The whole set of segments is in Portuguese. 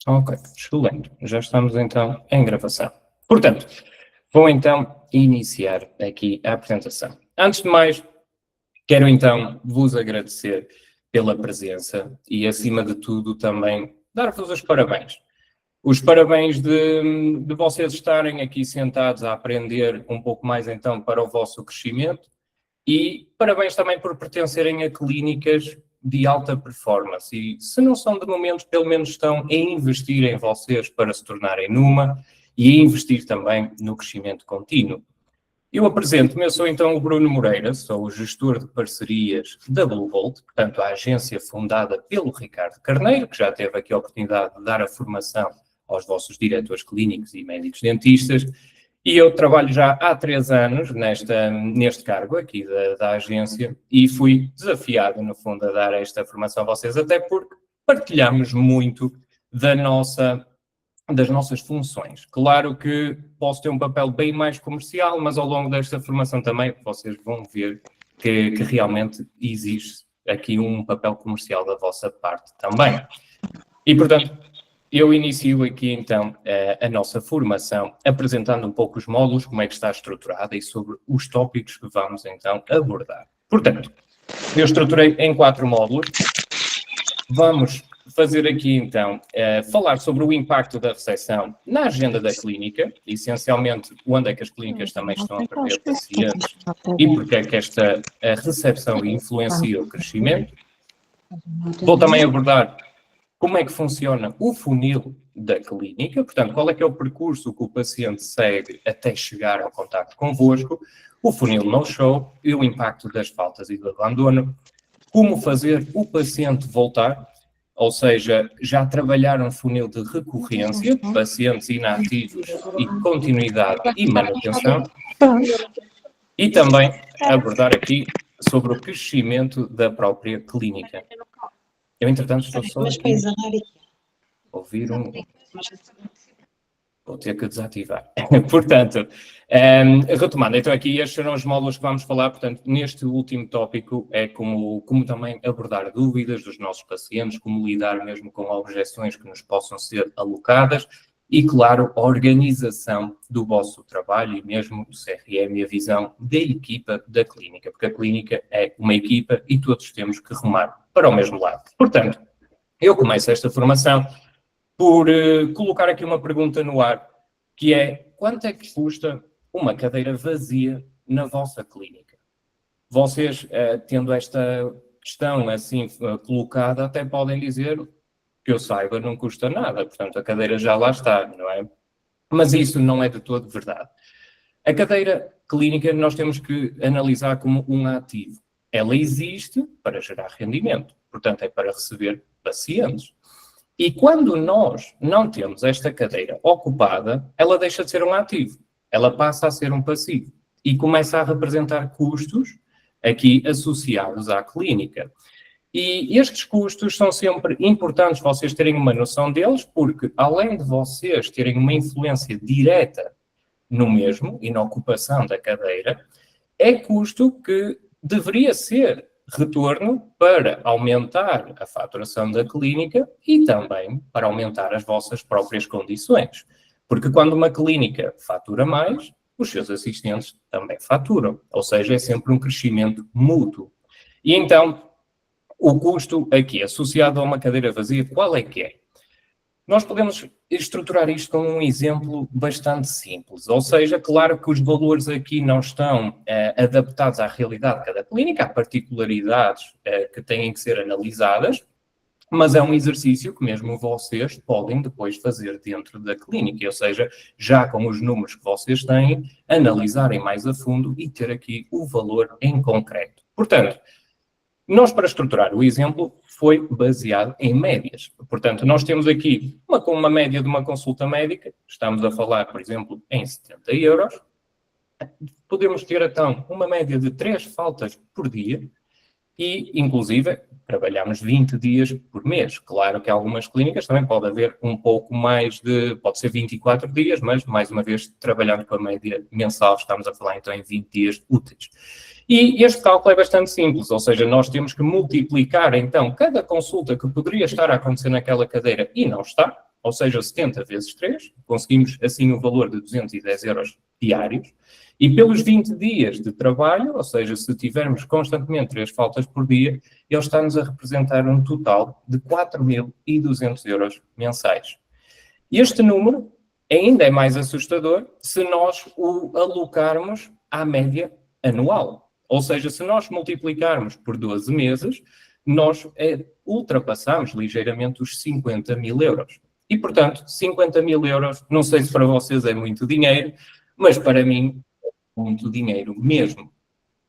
Ok, excelente. Já estamos então em gravação. Portanto, vou então iniciar aqui a apresentação. Antes de mais, quero então vos agradecer pela presença e, acima de tudo, também dar-vos os parabéns. Os parabéns de vocês estarem aqui sentados a aprender um pouco mais então para o vosso crescimento e parabéns também por pertencerem a clínicas de alta performance. E se não são de momento, pelo menos estão a investir em vocês para se tornarem numa e a investir também no crescimento contínuo. Eu apresento-me, eu sou então o Bruno Moreira, sou o gestor de parcerias da Blue Volt, portanto a agência fundada pelo Ricardo Carneiro, que já teve aqui a oportunidade de dar a formação aos vossos diretores clínicos e médicos dentistas, e eu trabalho já há 3 anos neste cargo aqui da agência e fui desafiado, no fundo, a dar esta formação a vocês, até porque partilhamos muito das nossas funções. Claro que posso ter um papel bem mais comercial, mas ao longo desta formação também vocês vão ver que realmente existe aqui um papel comercial da vossa parte também. E, portanto, eu inicio aqui então a nossa formação apresentando um pouco os módulos, como é que está estruturada e sobre os tópicos que vamos então abordar. Portanto, eu estruturei em 4 módulos. Vamos fazer aqui então falar sobre o impacto da recepção na agenda da clínica, essencialmente onde é que as clínicas também estão a perder pacientes e porque é que esta recepção influencia o crescimento. Vou também abordar como é que funciona o funil da clínica, portanto, qual é que é o percurso que o paciente segue até chegar ao contacto convosco, o funil no-show e o impacto das faltas e do abandono, como fazer o paciente voltar, ou seja, já trabalhar um funil de recorrência, pacientes inativos e continuidade e manutenção, e também abordar aqui sobre o crescimento da própria clínica. Eu, entretanto, estou só aqui a ouvir Vou ter que desativar. Portanto, retomando, então aqui estes serão os módulos que vamos falar, portanto, neste último tópico é como também abordar dúvidas dos nossos pacientes, como lidar mesmo com objeções que nos possam ser alocadas e, claro, a organização do vosso trabalho e mesmo o CRM e a visão da equipa da clínica, porque a clínica é uma equipa e todos temos que remar para o mesmo lado. Portanto, eu começo esta formação por colocar aqui uma pergunta no ar, que é: quanto é que custa uma cadeira vazia na vossa clínica? Vocês, tendo esta questão assim colocada, até podem dizer que eu saiba, não custa nada, portanto a cadeira já lá está, não é? Mas isso não é de todo verdade. A cadeira clínica nós temos que analisar como um ativo. Ela existe para gerar rendimento, portanto é para receber pacientes. E quando nós não temos esta cadeira ocupada, ela deixa de ser um ativo, ela passa a ser um passivo e começa a representar custos aqui associados à clínica. E estes custos são sempre importantes vocês terem uma noção deles, porque além de vocês terem uma influência direta no mesmo e na ocupação da cadeira, é custo que deveria ser retorno para aumentar a faturação da clínica e também para aumentar as vossas próprias condições. Porque quando uma clínica fatura mais, os seus assistentes também faturam. Ou seja, é sempre um crescimento mútuo. E então, o custo aqui associado a uma cadeira vazia, qual é que é? Nós podemos estruturar isto com um exemplo bastante simples, ou seja, claro que os valores aqui não estão adaptados à realidade de cada clínica, há particularidades que têm que ser analisadas, mas é um exercício que mesmo vocês podem depois fazer dentro da clínica, ou seja, já com os números que vocês têm, analisarem mais a fundo e ter aqui o valor em concreto. Portanto, nós, para estruturar o exemplo, foi baseado em médias. Portanto, nós temos aqui uma média de uma consulta médica, estamos a falar, por exemplo, em 70 euros. Podemos ter, então, uma média de 3 faltas por dia e, inclusive, trabalhamos 20 dias por mês. Claro que algumas clínicas também pode haver um pouco mais pode ser 24 dias, mas, mais uma vez, trabalhando com a média mensal, estamos a falar, então, em 20 dias úteis. E este cálculo é bastante simples, ou seja, nós temos que multiplicar, então, cada consulta que poderia estar a acontecer naquela cadeira e não está, ou seja, 70 vezes 3, conseguimos assim o valor de 210 euros diários, e pelos 20 dias de trabalho, ou seja, se tivermos constantemente 3 faltas por dia, ele está-nos a representar um total de 4.200 euros mensais. Este número ainda é mais assustador se nós o alocarmos à média anual. Ou seja, se nós multiplicarmos por 12 meses, nós ultrapassamos ligeiramente os 50 mil euros. E, portanto, 50 mil euros, não sei se para vocês é muito dinheiro, mas para mim é muito dinheiro mesmo.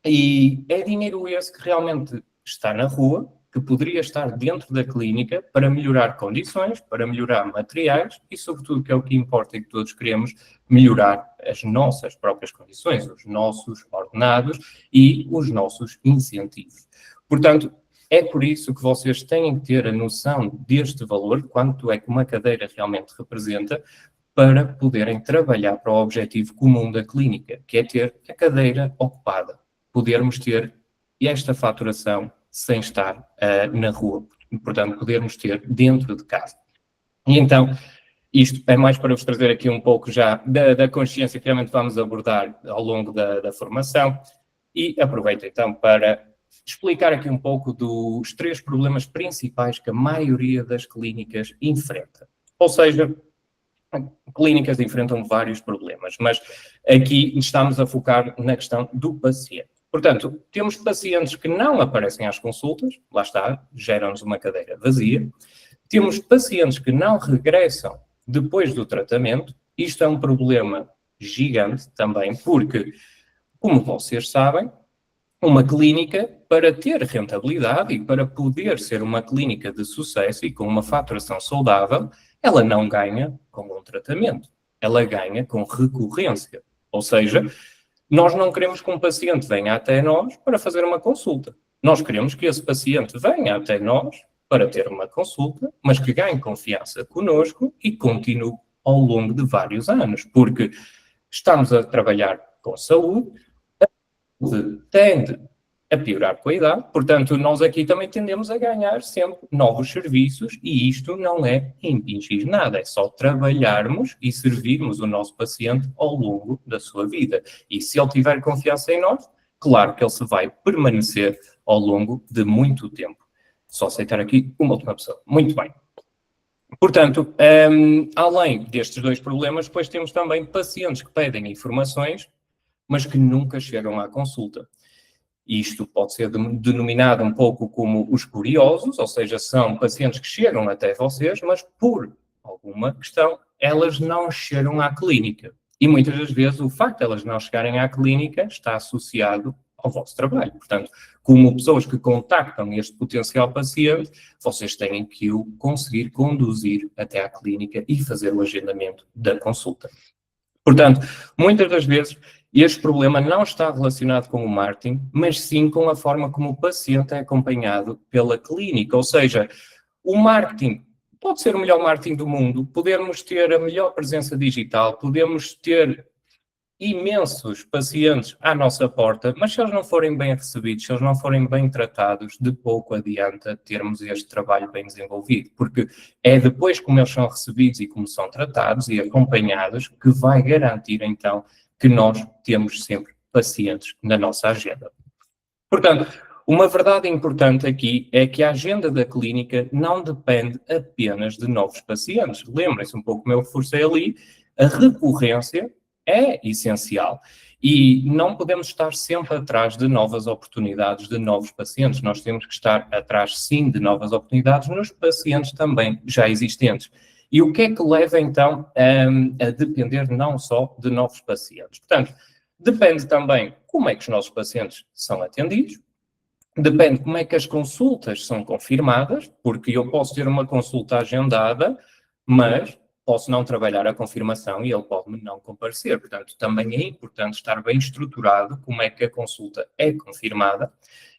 E é dinheiro esse que realmente está na rua, que poderia estar dentro da clínica para melhorar condições, para melhorar materiais e, sobretudo, que é o que importa e que todos queremos, melhorar as nossas próprias condições, os nossos ordenados e os nossos incentivos. Portanto, é por isso que vocês têm que ter a noção deste valor, quanto é que uma cadeira realmente representa, para poderem trabalhar para o objetivo comum da clínica, que é ter a cadeira ocupada, podermos ter esta faturação sem estar na rua, portanto, podermos ter dentro de casa. E então, isto é mais para vos trazer aqui um pouco já da consciência que realmente vamos abordar ao longo da formação, e aproveito então para explicar aqui um pouco dos 3 problemas principais que a maioria das clínicas enfrenta. Ou seja, clínicas enfrentam vários problemas, mas aqui estamos a focar na questão do paciente. Portanto, temos pacientes que não aparecem às consultas, lá está, geram-nos uma cadeira vazia. Temos pacientes que não regressam depois do tratamento. Isto é um problema gigante também, porque, como vocês sabem, uma clínica, para ter rentabilidade e para poder ser uma clínica de sucesso e com uma faturação saudável, ela não ganha com um tratamento, ela ganha com recorrência. Ou seja, nós não queremos que um paciente venha até nós para fazer uma consulta. Nós queremos que esse paciente venha até nós para ter uma consulta, mas que ganhe confiança connosco e continue ao longo de vários anos, porque estamos a trabalhar com saúde, tende a piorar com a idade, portanto, nós aqui também tendemos a ganhar sempre novos serviços e isto não é impingir nada, é só trabalharmos e servirmos o nosso paciente ao longo da sua vida. E se ele tiver confiança em nós, claro que ele se vai permanecer ao longo de muito tempo. Só aceitar aqui uma última pessoa. Muito bem. Portanto, além destes 2 problemas, depois temos também pacientes que pedem informações, mas que nunca chegam à consulta. Isto pode ser denominado um pouco como os curiosos, ou seja, são pacientes que chegam até vocês, mas por alguma questão, elas não chegam à clínica. E muitas das vezes o facto de elas não chegarem à clínica está associado ao vosso trabalho. Portanto, como pessoas que contactam este potencial paciente, vocês têm que o conseguir conduzir até à clínica e fazer o agendamento da consulta. Portanto, muitas das vezes, este problema não está relacionado com o marketing, mas sim com a forma como o paciente é acompanhado pela clínica. Ou seja, o marketing pode ser o melhor marketing do mundo, podemos ter a melhor presença digital, podemos ter imensos pacientes à nossa porta, mas se eles não forem bem recebidos, se eles não forem bem tratados, de pouco adianta termos este trabalho bem desenvolvido, porque é depois como eles são recebidos e como são tratados e acompanhados que vai garantir, então, que nós temos sempre pacientes na nossa agenda. Portanto, uma verdade importante aqui é que a agenda da clínica não depende apenas de novos pacientes. Lembrem-se um pouco como eu reforcei ali, a recorrência é essencial e não podemos estar sempre atrás de novas oportunidades, de novos pacientes. Nós temos que estar atrás, sim, de novas oportunidades nos pacientes também já existentes. E o que é que leva, então, a depender não só de novos pacientes? Portanto, depende também como é que os nossos pacientes são atendidos, depende como é que as consultas são confirmadas, porque eu posso ter uma consulta agendada, mas posso não trabalhar a confirmação e ele pode não comparecer. Portanto, também é importante estar bem estruturado como é que a consulta é confirmada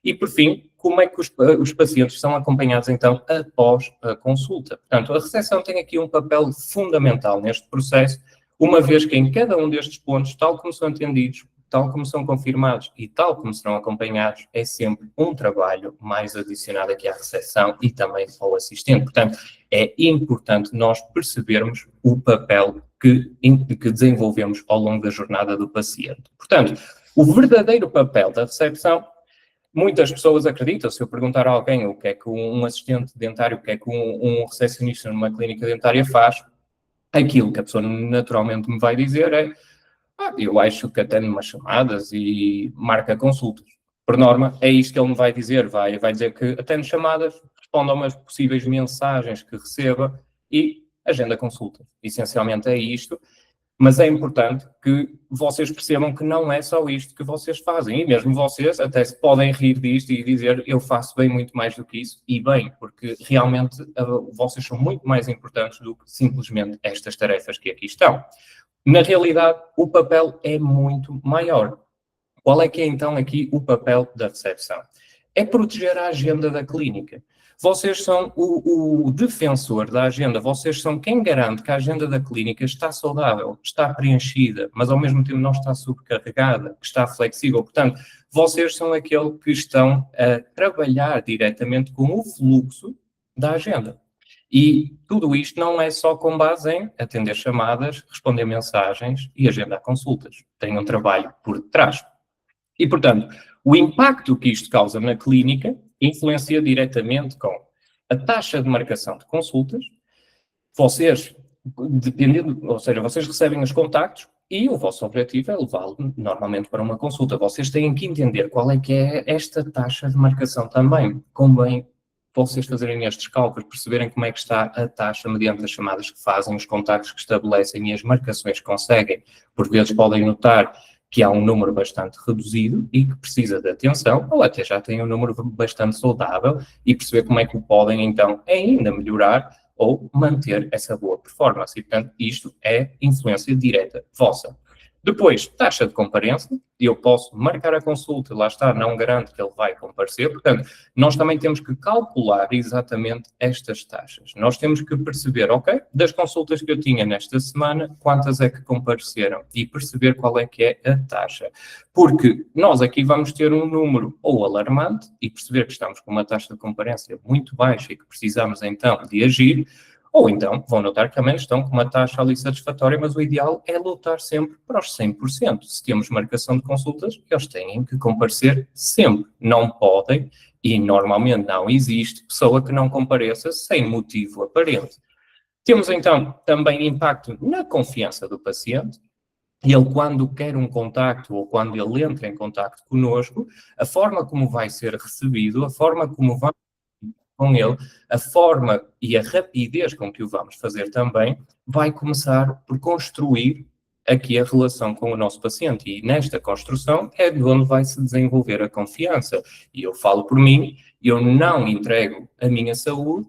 e, por fim, como é que os pacientes são acompanhados, então, após a consulta. Portanto, a recepção tem aqui um papel fundamental neste processo, uma vez que em cada um destes pontos, tal como são atendidos, tal como são confirmados e tal como serão acompanhados, é sempre um trabalho mais adicionado aqui à recepção e também ao assistente. Portanto, é importante nós percebermos o papel que desenvolvemos ao longo da jornada do paciente. Portanto, o verdadeiro papel da recepção, muitas pessoas acreditam, se eu perguntar a alguém o que é que um assistente dentário, o que é que um recepcionista numa clínica dentária faz, aquilo que a pessoa naturalmente me vai dizer é: eu acho que atende umas chamadas e marca consultas. Por norma, é isto que ele me vai dizer. Vai dizer que atende chamadas, responde a umas possíveis mensagens que receba e agenda consultas. Essencialmente é isto. Mas é importante que vocês percebam que não é só isto que vocês fazem. E mesmo vocês até se podem rir disto e dizer: eu faço bem muito mais do que isso. E bem, porque realmente vocês são muito mais importantes do que simplesmente estas tarefas que aqui estão. Na realidade, o papel é muito maior. Qual é que é então aqui o papel da recepção? É proteger a agenda da clínica. Vocês são o defensor da agenda, vocês são quem garante que a agenda da clínica está saudável, está preenchida, mas ao mesmo tempo não está sobrecarregada, que está flexível. Portanto, vocês são aquele que estão a trabalhar diretamente com o fluxo da agenda. E tudo isto não é só com base em atender chamadas, responder mensagens e agendar consultas. Tem um trabalho por detrás. E, portanto, o impacto que isto causa na clínica influencia diretamente com a taxa de marcação de consultas. Vocês, dependendo, ou seja, vocês recebem os contactos e o vosso objetivo é levá-lo normalmente para uma consulta. Vocês têm que entender qual é que é esta taxa de marcação também. Convém vocês fazerem estes cálculos, perceberem como é que está a taxa mediante as chamadas que fazem, os contactos que estabelecem e as marcações que conseguem. Por vezes podem notar que há um número bastante reduzido e que precisa de atenção, ou até já tem um número bastante saudável e perceber como é que o podem, então, ainda melhorar ou manter essa boa performance. E, portanto, isto é influência direta vossa. Depois, taxa de comparência, eu posso marcar a consulta, lá está, não garanto que ele vai comparecer, portanto, nós também temos que calcular exatamente estas taxas. Nós temos que perceber, ok, das consultas que eu tinha nesta semana, quantas é que compareceram e perceber qual é que é a taxa. Porque nós aqui vamos ter um número ou alarmante e perceber que estamos com uma taxa de comparência muito baixa e que precisamos então de agir, ou então vão notar que também estão com uma taxa ali satisfatória, mas o ideal é lutar sempre para os 100%. Se temos marcação de consultas, eles têm que comparecer sempre. Não podem, e normalmente não existe, pessoa que não compareça sem motivo aparente. Temos então também impacto na confiança do paciente. Ele, quando quer um contacto ou quando ele entra em contacto connosco, a forma como vai ser recebido, a forma como vai com ele, a forma e a rapidez com que o vamos fazer também, vai começar por construir aqui a relação com o nosso paciente. E nesta construção é de onde vai se desenvolver a confiança. E eu falo por mim, eu não entrego a minha saúde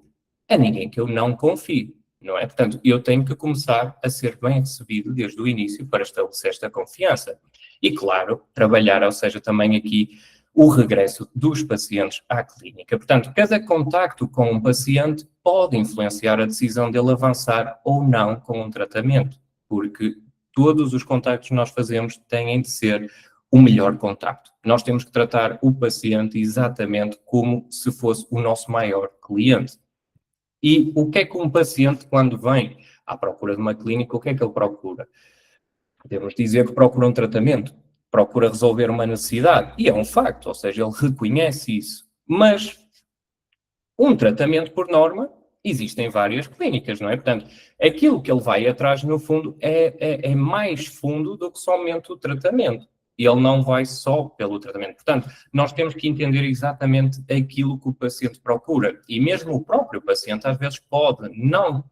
a ninguém que eu não confie, não é? Portanto, eu tenho que começar a ser bem recebido desde o início para estabelecer esta confiança. E, claro, trabalhar, ou seja, também aqui o regresso dos pacientes à clínica. Portanto, cada contacto com um paciente pode influenciar a decisão dele avançar ou não com um tratamento, porque todos os contactos que nós fazemos têm de ser o melhor contacto. Nós temos que tratar o paciente exatamente como se fosse o nosso maior cliente. E o que é que um paciente, quando vem à procura de uma clínica, o que é que ele procura? Podemos dizer que procura um tratamento, procura resolver uma necessidade, e é um facto, ou seja, ele reconhece isso. Mas um tratamento, por norma, existem várias clínicas, não é? Portanto, aquilo que ele vai atrás, no fundo, é mais fundo do que somente o tratamento. Ele não vai só pelo tratamento. Portanto, nós temos que entender exatamente aquilo que o paciente procura. E mesmo o próprio paciente, às vezes, pode não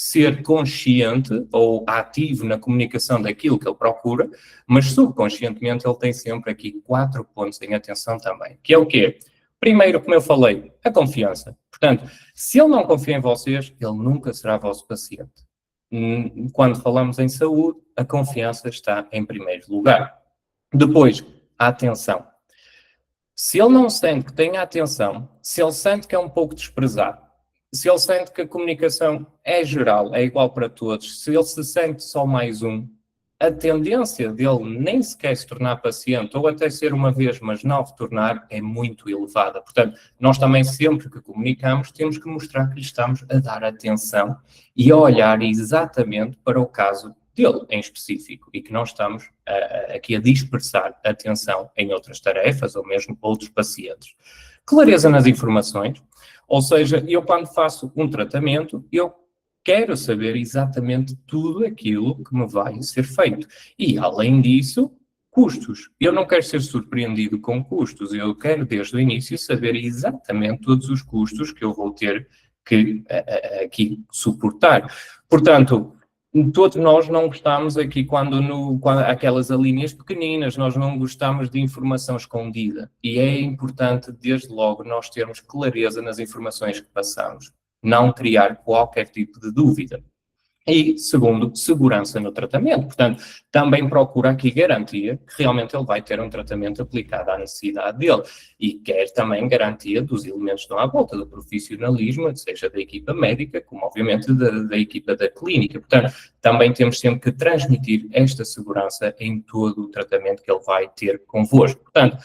ser consciente ou ativo na comunicação daquilo que ele procura, mas subconscientemente ele tem sempre aqui 4 pontos em atenção também, que é o quê? Primeiro, como eu falei, a confiança. Portanto, se ele não confia em vocês, ele nunca será vosso paciente. Quando falamos em saúde, a confiança está em primeiro lugar. Depois, a atenção. Se ele não sente que tem a atenção, se ele sente que é um pouco desprezado, se ele sente que a comunicação é geral, é igual para todos, se ele se sente só mais um, a tendência dele nem sequer se tornar paciente, ou até ser uma vez, mas não retornar, é muito elevada. Portanto, nós também, sempre que comunicamos, temos que mostrar que lhe estamos a dar atenção e a olhar exatamente para o caso dele em específico, e que não estamos aqui a dispersar atenção em outras tarefas, ou mesmo outros pacientes. Clareza nas informações, ou seja, eu quando faço um tratamento, eu quero saber exatamente tudo aquilo que me vai ser feito. E, além disso, custos. Eu não quero ser surpreendido com custos, eu quero, desde o início, saber exatamente todos os custos que eu vou ter que aqui suportar. Portanto, todos nós não gostamos aqui quando aquelas linhas pequeninas, nós não gostamos de informação escondida. E é importante, desde logo, nós termos clareza nas informações que passamos. Não criar qualquer tipo de dúvida. E, segundo, segurança no tratamento. Portanto, também procura aqui garantia que realmente ele vai ter um tratamento aplicado à necessidade dele. E quer também garantia dos elementos que estão à volta, do profissionalismo, seja da equipa médica, como obviamente da equipa da clínica. Portanto, também temos sempre que transmitir esta segurança em todo o tratamento que ele vai ter convosco. Portanto,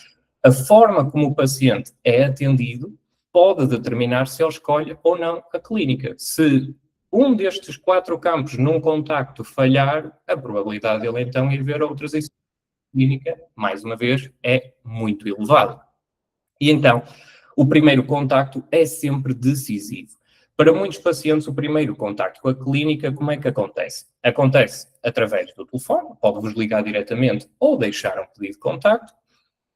a forma como o paciente é atendido pode determinar se ele escolhe ou não a clínica. Se um destes 4 campos num contacto falhar, a probabilidade dele então ir ver outras clínica, mais uma vez, é muito elevada. E então, o primeiro contacto é sempre decisivo. Para muitos pacientes, o primeiro contacto com a clínica, como é que acontece? Acontece através do telefone, pode-vos ligar diretamente ou deixar um pedido de contacto.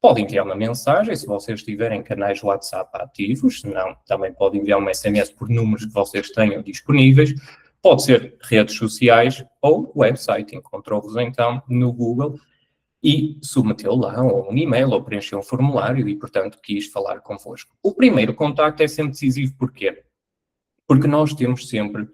Pode enviar uma mensagem, se vocês tiverem canais WhatsApp ativos, se não, também pode enviar um SMS por números que vocês tenham disponíveis. Pode ser redes sociais ou website. Encontrou-vos então no Google e submeteu lá um e-mail ou preencheu um formulário e, portanto, quis falar convosco. O primeiro contacto é sempre decisivo. Porquê? Porque nós temos sempre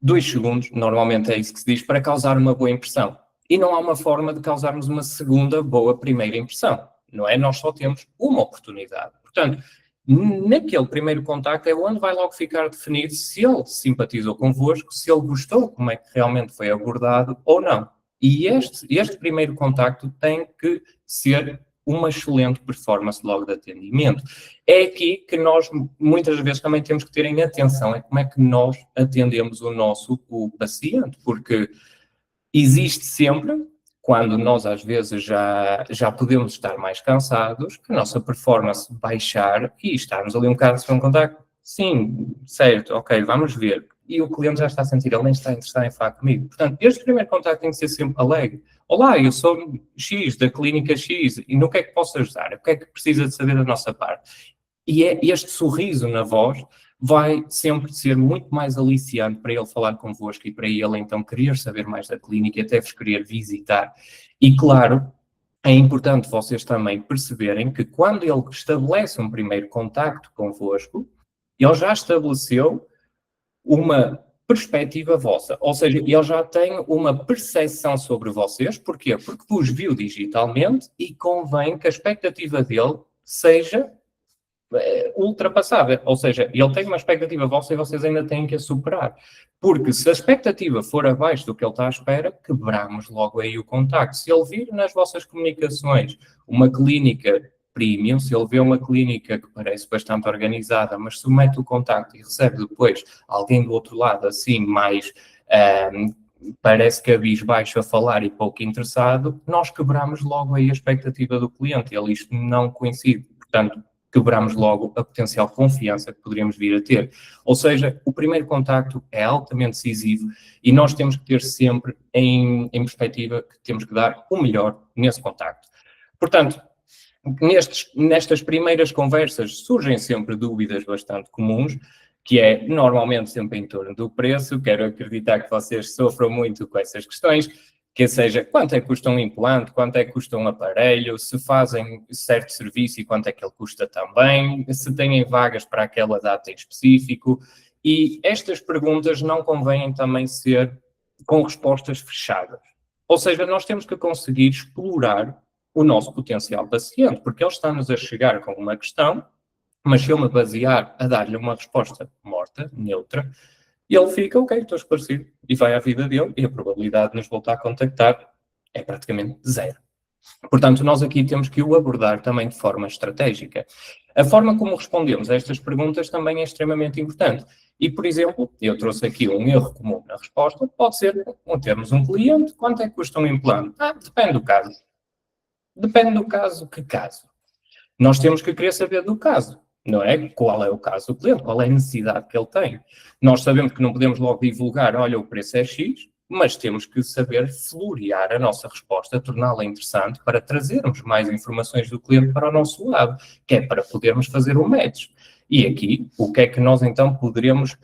2 segundos, normalmente é isso que se diz, para causar uma boa impressão. E não há uma forma de causarmos uma segunda boa primeira impressão. Não é? Nós só temos uma oportunidade. Portanto, naquele primeiro contacto é onde vai logo ficar definido se ele simpatizou convosco, se ele gostou, como é que realmente foi abordado ou não. E este primeiro contacto tem que ser uma excelente performance logo de atendimento. É aqui que nós, muitas vezes, também temos que ter em atenção, é como é que nós atendemos o paciente, porque existe sempre, quando nós às vezes já podemos estar mais cansados, que a nossa performance baixar e estarmos ali um bocado sem contacto. Sim, certo, ok, vamos ver. E o cliente já está a sentir, ele nem está interessado em falar comigo. Portanto, este primeiro contacto tem que ser sempre alegre. Olá, eu sou X, da clínica X, e no que é que posso ajudar? O que é que precisa de saber da nossa parte? E é este sorriso na voz vai sempre ser muito mais aliciante para ele falar convosco e para ele então querer saber mais da clínica e até vos querer visitar. E claro, é importante vocês também perceberem que quando ele estabelece um primeiro contacto convosco, ele já estabeleceu uma perspectiva vossa, ou seja, ele já tem uma percepção sobre vocês. Porquê? Porque vos viu digitalmente e convém que a expectativa dele seja ultrapassável, ou seja, ele tem uma expectativa vossa e vocês ainda têm que a superar, porque se a expectativa for abaixo do que ele está à espera, quebramos logo aí o contacto. Se ele vir nas vossas comunicações uma clínica premium, se ele vê uma clínica que parece bastante organizada, mas submete o contacto e recebe depois alguém do outro lado assim mais parece que abisbaixo a falar e pouco interessado, nós quebramos logo aí a expectativa do cliente. Ele isto não coincide, portanto quebramos logo a potencial confiança que poderíamos vir a ter. Ou seja, o primeiro contacto é altamente decisivo e nós temos que ter sempre em perspectiva que temos que dar o melhor nesse contacto. Portanto, nestas primeiras conversas surgem sempre dúvidas bastante comuns, que é normalmente sempre em torno do preço. Quero acreditar que vocês sofram muito com essas questões, que seja quanto é que custa um implante, quanto é que custa um aparelho, se fazem certo serviço e quanto é que ele custa também, se têm vagas para aquela data em específico. E estas perguntas não convêm também ser com respostas fechadas. Ou seja, nós temos que conseguir explorar o nosso potencial paciente, porque ele está-nos a chegar com uma questão, mas se eu me basear a dar-lhe uma resposta morta, neutra, e ele fica, ok, estou esclarecido, e vai à vida dele, e a probabilidade de nos voltar a contactar É praticamente zero. Portanto, nós aqui temos que o abordar também de forma estratégica. A forma como respondemos a estas perguntas também é extremamente importante. E, por exemplo, eu trouxe aqui um erro comum na resposta, pode ser termos um cliente, quanto é que custa um implante? Depende do caso. Depende do caso, que caso? Nós temos que querer saber do caso, não é? Qual é o caso do cliente, qual é a necessidade que ele tem. Nós sabemos que não podemos logo divulgar, olha, o preço é X, mas temos que saber florear a nossa resposta, torná-la interessante para trazermos mais informações do cliente para o nosso lado, que é para podermos fazer o match. E aqui, o que é que nós então poderemos,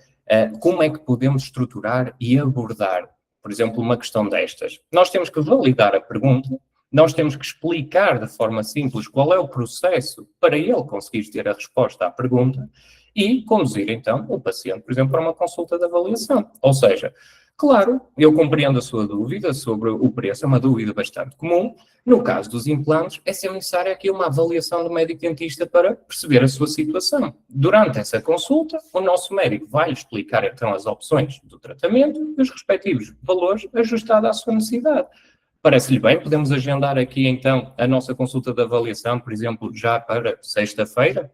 como é que podemos estruturar e abordar, por exemplo, uma questão destas? Nós temos que validar a pergunta, nós temos que explicar de forma simples qual é o processo para ele conseguir ter a resposta à pergunta e conduzir então o paciente, por exemplo, para uma consulta de avaliação. Ou seja, claro, eu compreendo a sua dúvida sobre o preço, é uma dúvida bastante comum. No caso dos implantes, é sempre necessária aqui uma avaliação do médico dentista para perceber a sua situação. Durante essa consulta, o nosso médico vai explicar então as opções do tratamento e os respectivos valores ajustados à sua necessidade. Parece-lhe bem? Podemos agendar aqui então a nossa consulta de avaliação, por exemplo, já para sexta-feira?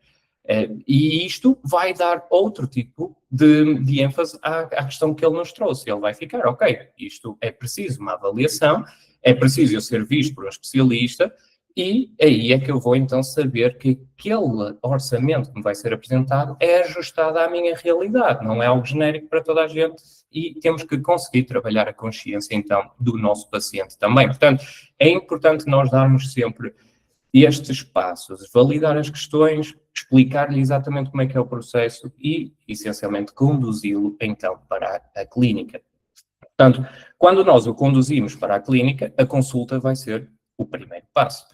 E isto vai dar outro tipo de ênfase à questão que ele nos trouxe. Ele vai ficar, ok, isto é preciso uma avaliação, é preciso eu ser visto por um especialista, e aí é que eu vou então saber que aquele orçamento que me vai ser apresentado é ajustado à minha realidade, não é algo genérico para toda a gente, e temos que conseguir trabalhar a consciência então do nosso paciente também. Portanto, é importante nós darmos sempre estes passos, validar as questões, explicar-lhe exatamente como é que é o processo e, essencialmente, conduzi-lo, então, para a clínica. Portanto, quando nós o conduzimos para a clínica, a consulta vai ser o primeiro passo.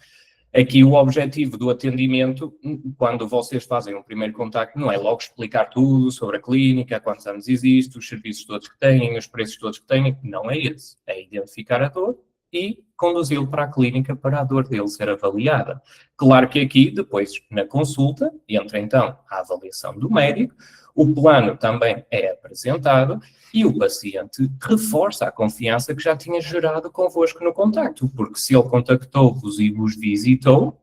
Aqui o objetivo do atendimento, quando vocês fazem um primeiro contacto, não é logo explicar tudo sobre a clínica, há quantos anos existe, os serviços todos que têm, os preços todos que têm, não é esse. É identificar a dor e conduzi-lo para a clínica para a dor dele ser avaliada. Claro que aqui, depois, na consulta, entra então a avaliação do médico, o plano também é apresentado e o paciente reforça a confiança que já tinha gerado convosco no contacto, porque se ele contactou-vos e vos visitou,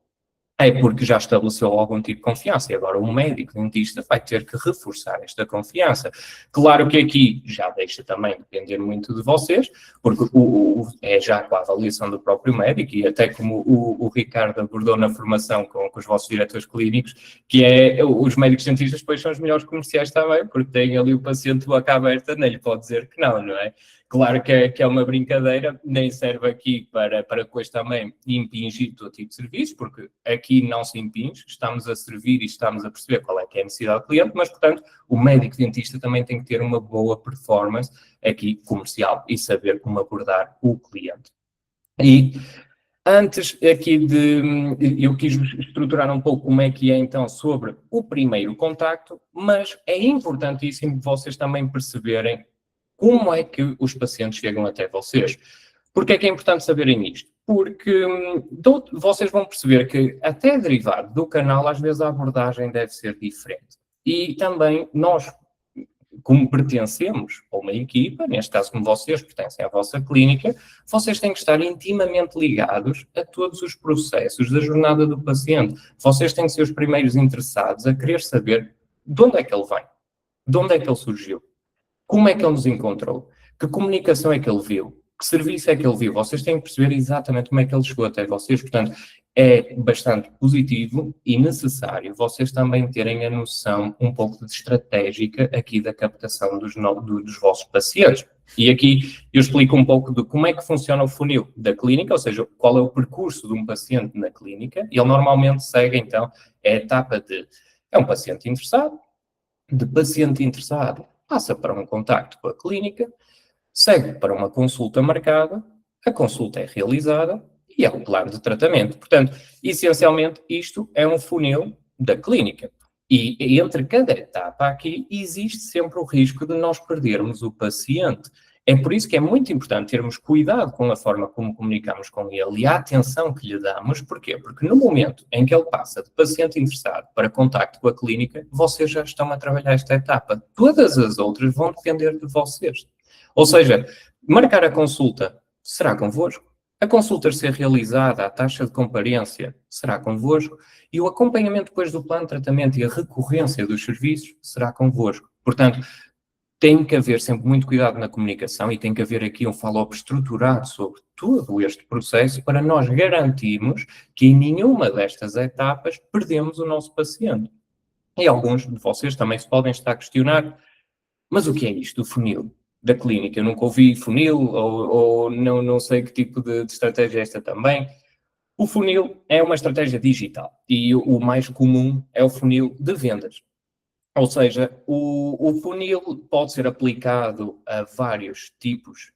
é porque já estabeleceu algum tipo de confiança. E agora o médico dentista vai ter que reforçar esta confiança. Claro que aqui já deixa também depender muito de vocês, porque é já com a avaliação do próprio médico, e até como o Ricardo abordou na formação com os vossos diretores clínicos, que é os médicos dentistas depois são os melhores comerciais também, porque têm ali o paciente de boca aberta, nem lhe pode dizer que não é? Claro que é uma brincadeira, nem serve aqui para depois também impingir todo tipo de serviço, porque aqui não se impinge, estamos a servir e estamos a perceber qual é que é a necessidade do cliente, mas, portanto, o médico dentista também tem que ter uma boa performance aqui comercial e saber como abordar o cliente. E antes aqui eu quis estruturar um pouco como é que é então sobre o primeiro contacto, mas é importantíssimo vocês também perceberem como é que os pacientes chegam até vocês. Porquê é que é importante saberem isto? Porque vocês vão perceber que, até derivado do canal, às vezes a abordagem deve ser diferente. E também nós, como pertencemos a uma equipa, neste caso como vocês pertencem à vossa clínica, vocês têm que estar intimamente ligados a todos os processos da jornada do paciente. Vocês têm que ser os primeiros interessados a querer saber de onde é que ele vem, de onde é que ele surgiu. Como é que ele nos encontrou? Que comunicação é que ele viu? Que serviço é que ele viu? Vocês têm que perceber exatamente como é que ele chegou até vocês. Portanto, é bastante positivo e necessário vocês também terem a noção um pouco de estratégica aqui da captação dos vossos pacientes. E aqui eu explico um pouco de como é que funciona o funil da clínica, ou seja, qual é o percurso de um paciente na clínica. Ele normalmente segue, então, a etapa é um paciente interessado, de paciente interessado passa para um contacto com a clínica, segue para uma consulta marcada, a consulta é realizada e é o plano de tratamento. Portanto, essencialmente, isto é um funil da clínica. E entre cada etapa aqui, existe sempre o risco de nós perdermos o paciente. É por isso que é muito importante termos cuidado com a forma como comunicamos com ele e a atenção que lhe damos. Porquê? Porque no momento em que ele passa de paciente interessado para contacto com a clínica, vocês já estão a trabalhar esta etapa. Todas as outras vão depender de vocês. Ou seja, marcar a consulta será convosco, A consulta a ser realizada, a taxa de comparência será convosco e o acompanhamento depois do plano de tratamento e a recorrência dos serviços será convosco. Portanto, tem que haver sempre muito cuidado na comunicação e tem que haver aqui um follow-up estruturado sobre todo este processo para nós garantirmos que em nenhuma destas etapas perdemos o nosso paciente. E alguns de vocês também se podem estar a questionar, mas o que é isto, o funil da clínica? Eu nunca ouvi funil ou não sei que tipo de estratégia é esta também. O funil é uma estratégia digital e o mais comum é o funil de vendas. Ou seja, o funil pode ser aplicado a vários tipos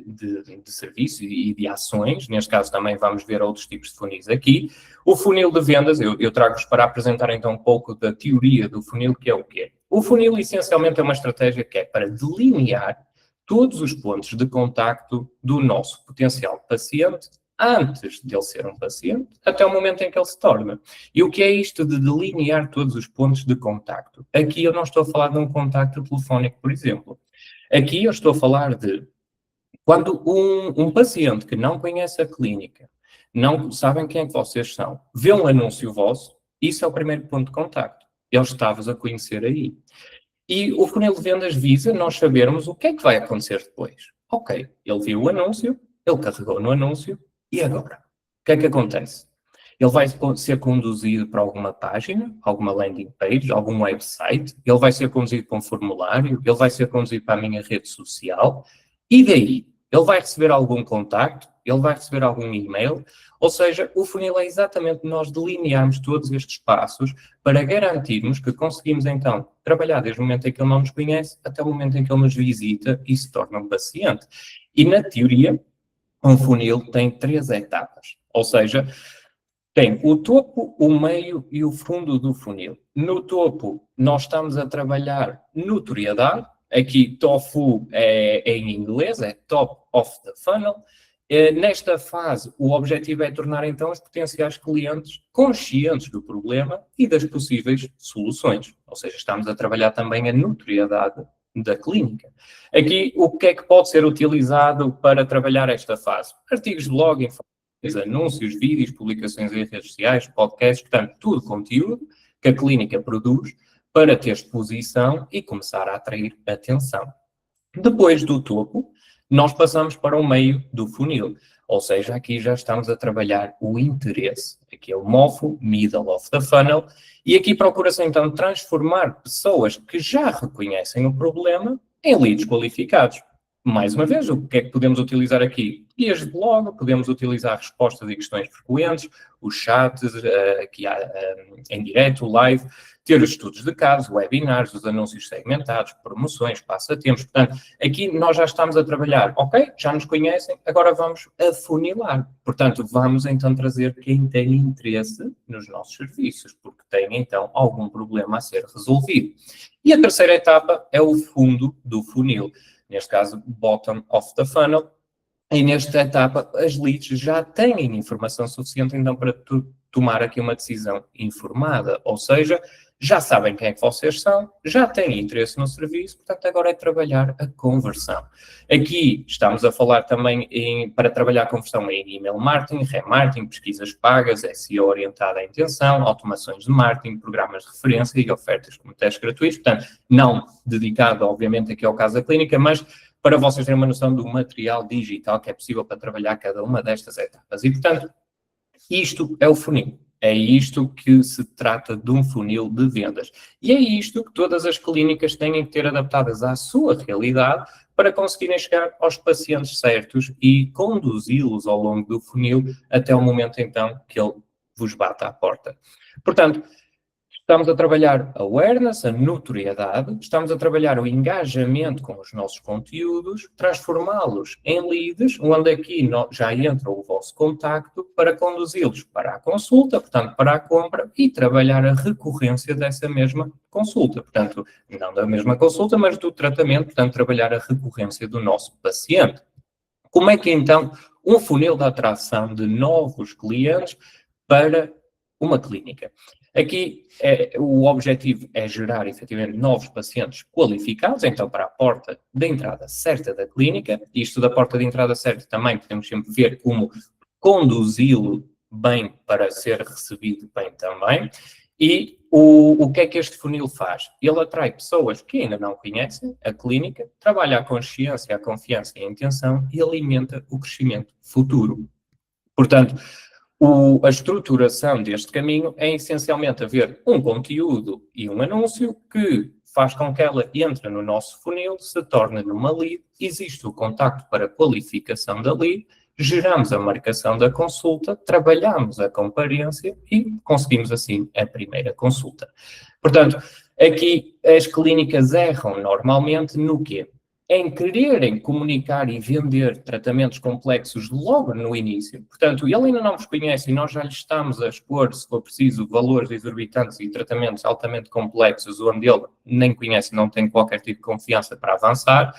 de serviços e de ações. Neste caso também vamos ver outros tipos de funis aqui. O funil de vendas, eu trago-vos para apresentar então um pouco da teoria do funil, que é o quê? O funil essencialmente é uma estratégia que é para delinear todos os pontos de contacto do nosso potencial paciente antes de ele ser um paciente, até o momento em que ele se torna. E o que é isto de delinear todos os pontos de contacto? Aqui eu não estou a falar de um contacto telefónico, por exemplo. Aqui eu estou a falar de quando um paciente que não conhece a clínica, não sabem quem é que vocês são, vê um anúncio vosso, isso é o primeiro ponto de contacto. Ele está-vos a conhecer aí. E o funil de vendas visa nós sabermos o que é que vai acontecer depois. Ok, ele viu o anúncio, ele carregou no anúncio, e agora? O que é que acontece? Ele vai ser conduzido para alguma página, alguma landing page, algum website, ele vai ser conduzido para um formulário, ele vai ser conduzido para a minha rede social, e daí? Ele vai receber algum contacto, ele vai receber algum e-mail, ou seja, o funil é exatamente nós delinearmos todos estes passos para garantirmos que conseguimos então trabalhar desde o momento em que ele não nos conhece até o momento em que ele nos visita e se torna um paciente. E na teoria, um funil tem 3 etapas, ou seja, tem o topo, o meio e o fundo do funil. No topo, nós estamos a trabalhar notoriedade, aqui TOFU é em inglês, é Top of the Funnel. Nesta fase, o objetivo é tornar então os potenciais clientes conscientes do problema e das possíveis soluções, ou seja, estamos a trabalhar também a notoriedade da clínica. Aqui, o que é que pode ser utilizado para trabalhar esta fase? Artigos de blog, informações, anúncios, vídeos, publicações em redes sociais, podcasts, portanto, tudo conteúdo que a clínica produz para ter exposição e começar a atrair atenção. Depois do topo, nós passamos para o meio do funil, ou seja, aqui já estamos a trabalhar o interesse. Aqui é o MOFO, Middle of the Funnel, e aqui procura-se então transformar pessoas que já reconhecem o problema em leads qualificados. Mais uma vez, o que é que podemos utilizar aqui? Guias de blog, podemos utilizar respostas e questões frequentes, os chats, aqui em direto, live, ter os estudos de caso, webinars, os anúncios segmentados, promoções, passatempos. Portanto, aqui nós já estamos a trabalhar, ok, já nos conhecem, agora vamos afunilar. Portanto, vamos então trazer quem tem interesse nos nossos serviços, porque tem então algum problema a ser resolvido. E a terceira etapa é o fundo do funil, neste caso, bottom of the funnel. E nesta etapa, as leads já têm informação suficiente então para tomar aqui uma decisão informada, ou seja, já sabem quem é que vocês são, já têm interesse no serviço, portanto agora é trabalhar a conversão. Aqui estamos a falar também para trabalhar a conversão em email marketing, remarketing, pesquisas pagas, SEO orientada à intenção, automações de marketing, programas de referência e ofertas como testes gratuitos, portanto não dedicado obviamente aqui ao caso da clínica, mas para vocês terem uma noção do material digital que é possível para trabalhar cada uma destas etapas. E, portanto, isto é o funil. É isto que se trata de um funil de vendas. E é isto que todas as clínicas têm que ter adaptadas à sua realidade para conseguirem chegar aos pacientes certos e conduzi-los ao longo do funil até o momento, então, que ele vos bata à porta. Portanto, estamos a trabalhar a awareness, a notoriedade, estamos a trabalhar o engajamento com os nossos conteúdos, transformá-los em leads, onde aqui já entra o vosso contacto para conduzi-los para a consulta, portanto, para a compra e trabalhar a recorrência dessa mesma consulta. Portanto, não da mesma consulta, mas do tratamento, portanto, trabalhar a recorrência do nosso paciente. Como é que, então, um funil de atração de novos clientes para uma clínica? Aqui o objetivo é gerar efetivamente novos pacientes qualificados, então para a porta de entrada certa da clínica. Isto da porta de entrada certa também podemos sempre ver como conduzi-lo bem para ser recebido bem também. E o que é que este funil faz? Ele atrai pessoas que ainda não conhecem a clínica, trabalha a consciência, a confiança e a intenção e alimenta o crescimento futuro. Portanto, a estruturação deste caminho é essencialmente haver um conteúdo e um anúncio que faz com que ela entre no nosso funil, se torne numa lead, existe o contacto para qualificação da lead, geramos a marcação da consulta, trabalhamos a comparência e conseguimos assim a primeira consulta. Portanto, aqui as clínicas erram normalmente no quê? Em quererem comunicar e vender tratamentos complexos logo no início. Portanto, ele ainda não vos conhece e nós já lhe estamos a expor, se for preciso, valores exorbitantes e tratamentos altamente complexos, onde ele nem conhece, não tem qualquer tipo de confiança para avançar.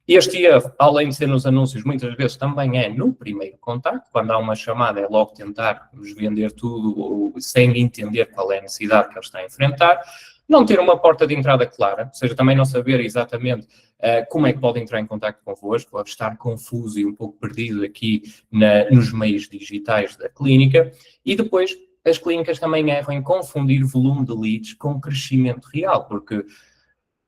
Este erro, além de ser nos anúncios, muitas vezes também é no primeiro contacto, quando há uma chamada é logo tentar nos vender tudo sem entender qual é a necessidade que ele está a enfrentar. Não ter uma porta de entrada clara, ou seja, também não saber exatamente como é que pode entrar em contacto convosco, pode estar confuso e um pouco perdido aqui nos meios digitais da clínica. E depois, as clínicas também erram em confundir volume de leads com crescimento real, porque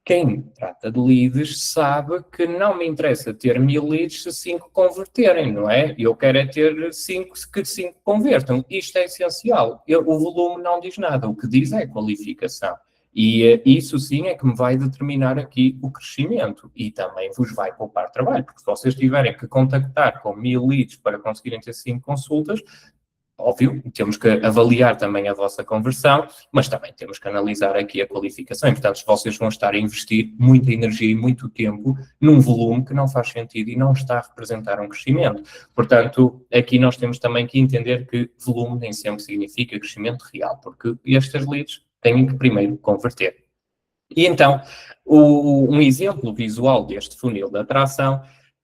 quem trata de leads sabe que não me interessa ter 1000 leads se 5 converterem, não é? Eu quero é ter 5 que 5 convertam. Isto é essencial. O volume não diz nada, o que diz é a qualificação. E isso sim é que me vai determinar aqui o crescimento e também vos vai poupar trabalho, porque se vocês tiverem que contactar com 1000 leads para conseguirem ter 5 consultas, óbvio, temos que avaliar também a vossa conversão, mas também temos que analisar aqui a qualificação. E, portanto, se vocês vão estar a investir muita energia e muito tempo num volume que não faz sentido e não está a representar um crescimento. Portanto, aqui nós temos também que entender que volume nem sempre significa crescimento real, porque estas leads têm que primeiro converter. E então, um exemplo visual deste funil de atração,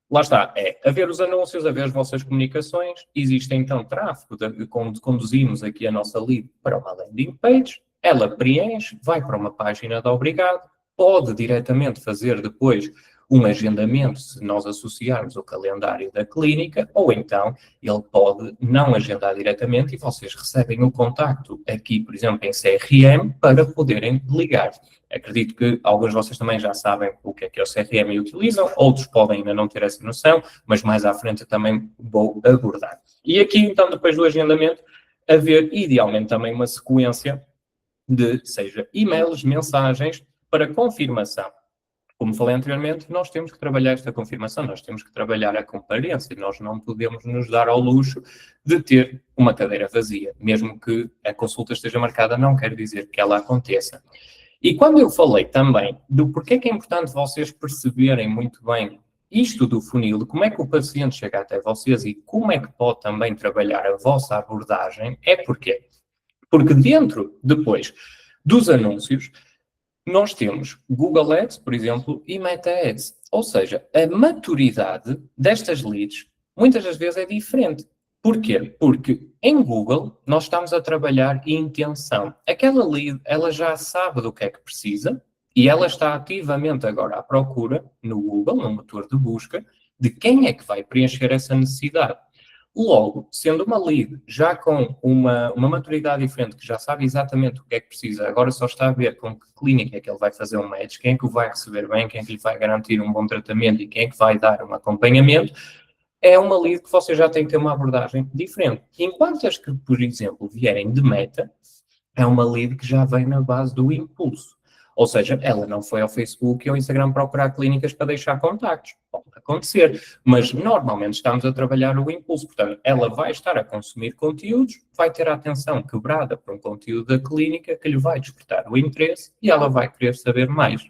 lá está, é haver os anúncios, haver as vossas comunicações, existe então tráfego, conduzimos aqui a nossa lead para uma landing page, ela preenche, vai para uma página de obrigado, pode diretamente fazer depois um agendamento, se nós associarmos o calendário da clínica, ou então ele pode não agendar diretamente e vocês recebem o contacto aqui, por exemplo, em CRM, para poderem ligar. Acredito que alguns de vocês também já sabem o que é o CRM e utilizam, outros podem ainda não ter essa noção, mas mais à frente eu também vou abordar. E aqui, então, depois do agendamento, haver idealmente também uma sequência de, seja e-mails, mensagens, para confirmação. Como falei anteriormente, nós temos que trabalhar esta confirmação, nós temos que trabalhar a comparência, nós não podemos nos dar ao luxo de ter uma cadeira vazia. Mesmo que a consulta esteja marcada, não quer dizer que ela aconteça. E quando eu falei também do porquê que é importante vocês perceberem muito bem isto do funil, de como é que o paciente chega até vocês e como é que pode também trabalhar a vossa abordagem, é porque dentro, depois, dos anúncios, nós temos Google Ads, por exemplo, e Meta Ads. Ou seja, a maturidade destas leads muitas das vezes é diferente. Porquê? Porque em Google nós estamos a trabalhar intenção. Aquela lead, ela já sabe do que é que precisa e ela está ativamente agora à procura no Google, no motor de busca, de quem é que vai preencher essa necessidade. Logo, sendo uma lead já com uma maturidade diferente, que já sabe exatamente o que é que precisa, agora só está a ver com que clínica é que ele vai fazer um match, quem é que o vai receber bem, quem é que lhe vai garantir um bom tratamento e quem é que vai dar um acompanhamento, é uma lead que você já tem que ter uma abordagem diferente. Enquanto as que, por exemplo, vierem de Meta, é uma lead que já vem na base do impulso. Ou seja, ela não foi ao Facebook e ao Instagram procurar clínicas para deixar contactos. Pode acontecer, mas normalmente estamos a trabalhar o impulso. Portanto, ela vai estar a consumir conteúdos, vai ter a atenção quebrada por um conteúdo da clínica que lhe vai despertar o interesse e ela vai querer saber mais.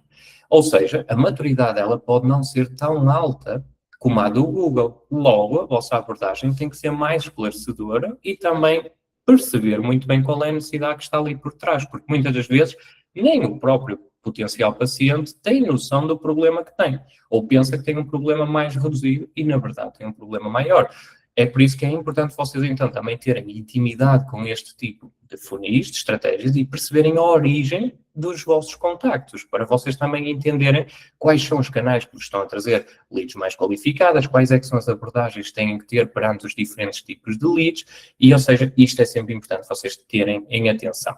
Ou seja, a maturidade dela pode não ser tão alta como a do Google. Logo, a vossa abordagem tem que ser mais esclarecedora e também perceber muito bem qual é a necessidade que está ali por trás, porque muitas das vezes nem o próprio potencial paciente tem noção do problema que tem, ou pensa que tem um problema mais reduzido e, na verdade, tem um problema maior. É por isso que é importante vocês, então, também terem intimidade com este tipo de funis, de estratégias e perceberem a origem dos vossos contactos, para vocês também entenderem quais são os canais que vos estão a trazer leads mais qualificadas, quais é que são as abordagens que têm que ter perante os diferentes tipos de leads, e, ou seja, isto é sempre importante vocês terem em atenção.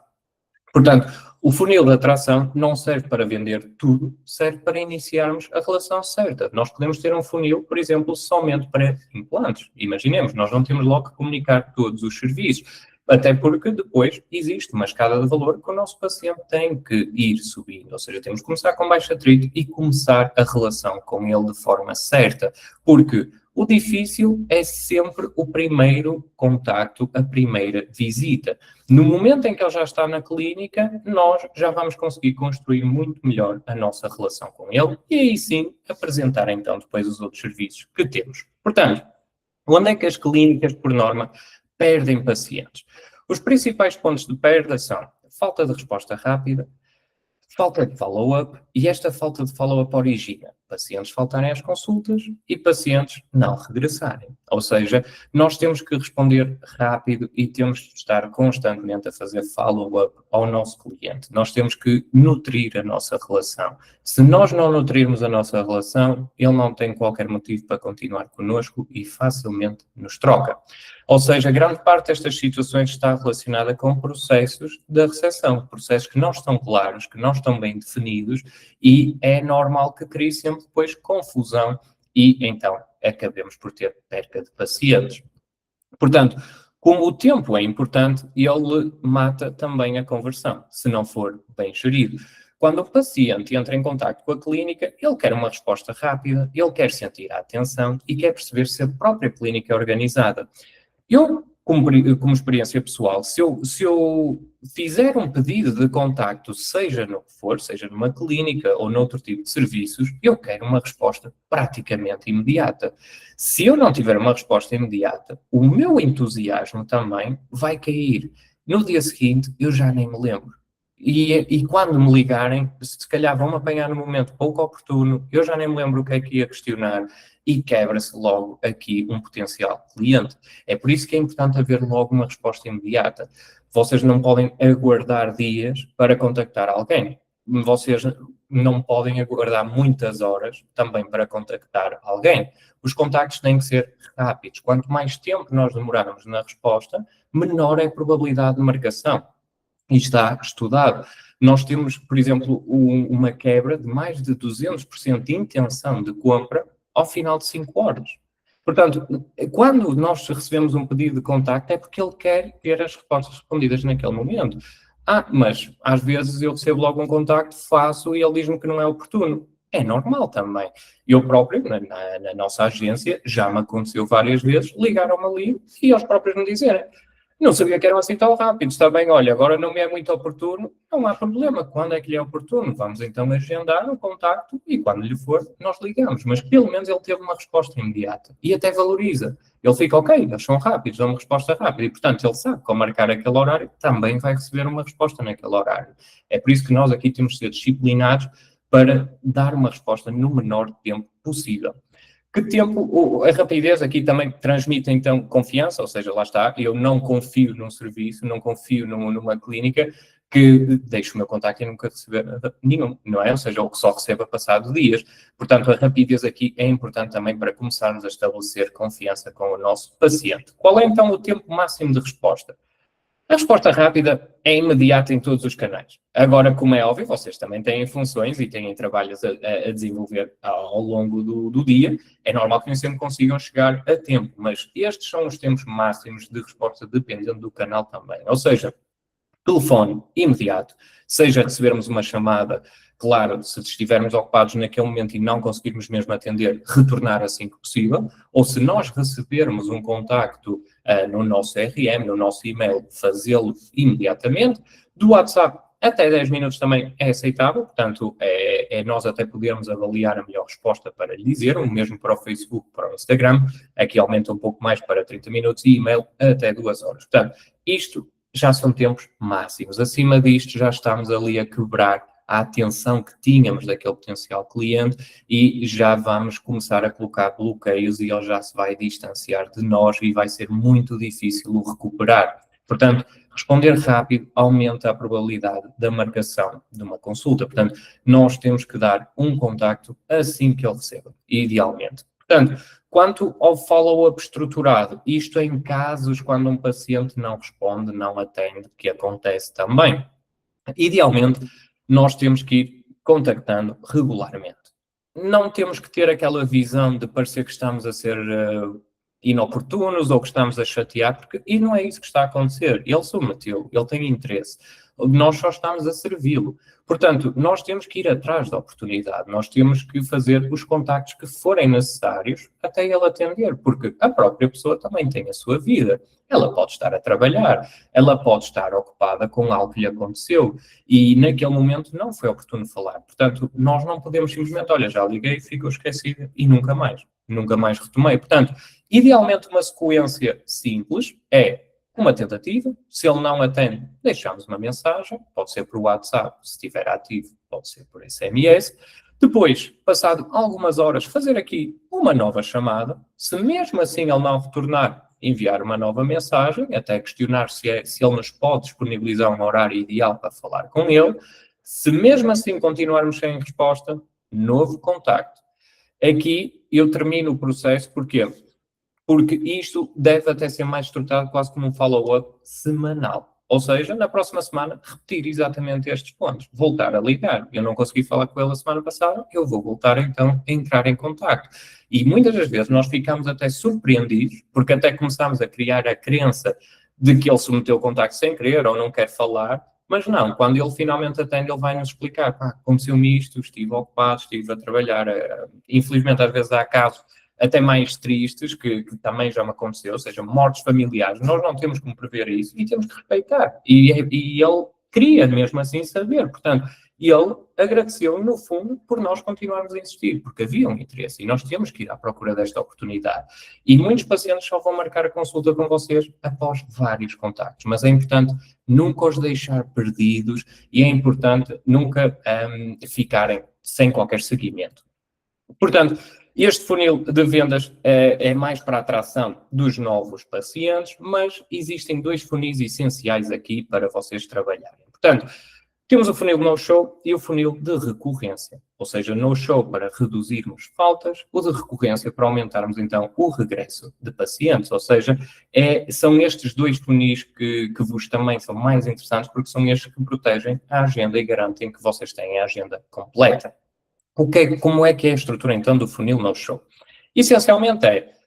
Portanto, o funil de atração não serve para vender tudo, serve para iniciarmos a relação certa. Nós podemos ter um funil, por exemplo, somente para implantes. Imaginemos, nós não temos logo que comunicar todos os serviços, até porque depois existe uma escada de valor que o nosso paciente tem que ir subindo. Ou seja, temos que começar com baixo atrito e começar a relação com ele de forma certa. Porque o difícil é sempre o primeiro contacto, a primeira visita. No momento em que ele já está na clínica, nós já vamos conseguir construir muito melhor a nossa relação com ele e aí sim apresentar então depois os outros serviços que temos. Portanto, onde é que as clínicas, por norma, perdem pacientes? Os principais pontos de perda são falta de resposta rápida, falta de follow-up, e esta falta de follow-up origina pacientes faltarem às consultas e pacientes não regressarem. Ou seja, nós temos que responder rápido e temos de estar constantemente a fazer follow-up ao nosso cliente. Nós temos que nutrir a nossa relação. Se nós não nutrirmos a nossa relação, ele não tem qualquer motivo para continuar connosco e facilmente nos troca. Ou seja, grande parte destas situações está relacionada com processos da recepção, processos que não estão claros, que não estão bem definidos e é normal que crie sempre depois confusão e então acabemos por ter perca de pacientes. Portanto, como o tempo é importante, ele mata também a conversão, se não for bem gerido. Quando o paciente entra em contato com a clínica, ele quer uma resposta rápida, ele quer sentir a atenção e quer perceber se a própria clínica é organizada. Eu, como experiência pessoal, se eu fizer um pedido de contacto, seja no que for, seja numa clínica ou noutro tipo de serviços, eu quero uma resposta praticamente imediata. Se eu não tiver uma resposta imediata, o meu entusiasmo também vai cair. No dia seguinte, eu já nem me lembro. E quando me ligarem, se calhar vão-me apanhar no momento pouco oportuno, eu já nem me lembro o que é que ia questionar e quebra-se logo aqui um potencial cliente. É por isso que é importante haver logo uma resposta imediata. Vocês não podem aguardar dias para contactar alguém. Vocês não podem aguardar muitas horas também para contactar alguém. Os contactos têm que ser rápidos. Quanto mais tempo nós demorarmos na resposta, menor é a probabilidade de marcação. E está estudado. Nós temos, por exemplo, uma quebra de mais de 200% de intenção de compra ao final de 5 horas. Portanto, quando nós recebemos um pedido de contacto é porque ele quer ter as respostas respondidas naquele momento. Mas às vezes eu recebo logo um contacto, faço e ele diz-me que não é oportuno. É normal também. Eu próprio, na nossa agência, já me aconteceu várias vezes, ligaram-me ali e eles próprios me dizerem: não sabia que eram assim tão rápidos, está bem, olha, agora não me é muito oportuno, não há problema, quando é que lhe é oportuno? Vamos então agendar um contacto e quando lhe for, nós ligamos, mas pelo menos ele teve uma resposta imediata e até valoriza. Ele fica, ok, eles são rápidos, dão uma resposta rápida e, portanto, ele sabe que ao marcar aquele horário, também vai receber uma resposta naquele horário. É por isso que nós aqui temos de ser disciplinados para dar uma resposta no menor tempo possível. Que tempo, a rapidez aqui também transmite então confiança, ou seja, lá está, eu não confio num serviço, não confio numa clínica que deixe o meu contacto e nunca receber nenhum, não é? Ou seja, ou que só receba passado dias. Portanto, a rapidez aqui é importante também para começarmos a estabelecer confiança com o nosso paciente. Qual é então o tempo máximo de resposta? A resposta rápida é imediata em todos os canais. Agora, como é óbvio, vocês também têm funções e têm trabalhos a desenvolver ao longo do dia. É normal que nem sempre consigam chegar a tempo, mas estes são os tempos máximos de resposta dependendo do canal também. Ou seja, telefone imediato, seja recebermos uma chamada, claro, se estivermos ocupados naquele momento e não conseguirmos mesmo atender, retornar assim que possível, ou se nós recebermos um contacto no nosso RM, no nosso e-mail, fazê-lo imediatamente. Do WhatsApp, até 10 minutos também é aceitável, portanto, nós até podermos avaliar a melhor resposta para lhe dizer, o mesmo para o Facebook, para o Instagram, aqui aumenta um pouco mais para 30 minutos e e-mail até 2 horas. Portanto, isto já são tempos máximos. Acima disto, já estamos ali a quebrar a atenção que tínhamos daquele potencial cliente e já vamos começar a colocar bloqueios e ele já se vai distanciar de nós e vai ser muito difícil o recuperar. Portanto, responder rápido aumenta a probabilidade da marcação de uma consulta. Portanto, nós temos que dar um contacto assim que ele receba, idealmente. Portanto, quanto ao follow-up estruturado, isto em casos quando um paciente não responde, não atende, que acontece também. Idealmente, nós temos que ir contactando regularmente. Não temos que ter aquela visão de parecer que estamos a ser inoportunos ou que estamos a chatear, porque e não é isso que está a acontecer. Ele submeteu, ele tem interesse. Nós só estamos a servi-lo. Portanto, nós temos que ir atrás da oportunidade, nós temos que fazer os contactos que forem necessários até ele atender, porque a própria pessoa também tem a sua vida. Ela pode estar a trabalhar, ela pode estar ocupada com algo que lhe aconteceu e naquele momento não foi oportuno falar. Portanto, nós não podemos simplesmente, olha, já liguei, ficou esquecido e nunca mais retomei. Portanto, idealmente uma sequência simples é uma tentativa, se ele não atende, deixamos uma mensagem, pode ser por WhatsApp, se estiver ativo, pode ser por SMS. Depois, passado algumas horas, fazer aqui uma nova chamada, se mesmo assim ele não retornar, enviar uma nova mensagem, até questionar se ele nos pode disponibilizar um horário ideal para falar com ele. Se mesmo assim continuarmos sem resposta, novo contacto. Aqui eu termino o processo, porquê? Porque isto deve até ser mais estruturado quase como um follow-up semanal. Ou seja, na próxima semana, repetir exatamente estes pontos. Voltar a ligar. Eu não consegui falar com ele a semana passada, eu vou voltar então a entrar em contacto. E muitas das vezes nós ficamos até surpreendidos, porque até começamos a criar a crença de que ele submeteu o contacto sem querer ou não quer falar, mas não, quando ele finalmente atende, ele vai nos explicar, aconteceu-me isto, estive ocupado, estive a trabalhar. Infelizmente, às vezes há casos até mais tristes, que também já me aconteceu, ou seja, mortes familiares. Nós não temos como prever isso e temos que respeitar. E ele queria mesmo assim saber. Portanto, ele agradeceu, no fundo, por nós continuarmos a insistir, porque havia um interesse e nós temos que ir à procura desta oportunidade. E muitos pacientes só vão marcar a consulta com vocês após vários contactos, mas é importante nunca os deixar perdidos e é importante nunca ficarem sem qualquer seguimento. Portanto, este funil de vendas é mais para a atração dos novos pacientes, mas existem dois funis essenciais aqui para vocês trabalharem. Portanto, temos o funil de no-show e o funil de recorrência, ou seja, no-show para reduzirmos faltas, o de recorrência para aumentarmos então o regresso de pacientes, ou seja, são estes dois funis que vos também são mais interessantes porque são estes que protegem a agenda e garantem que vocês têm a agenda completa. Como é que é a estrutura, então, do funil no-show? Essencialmente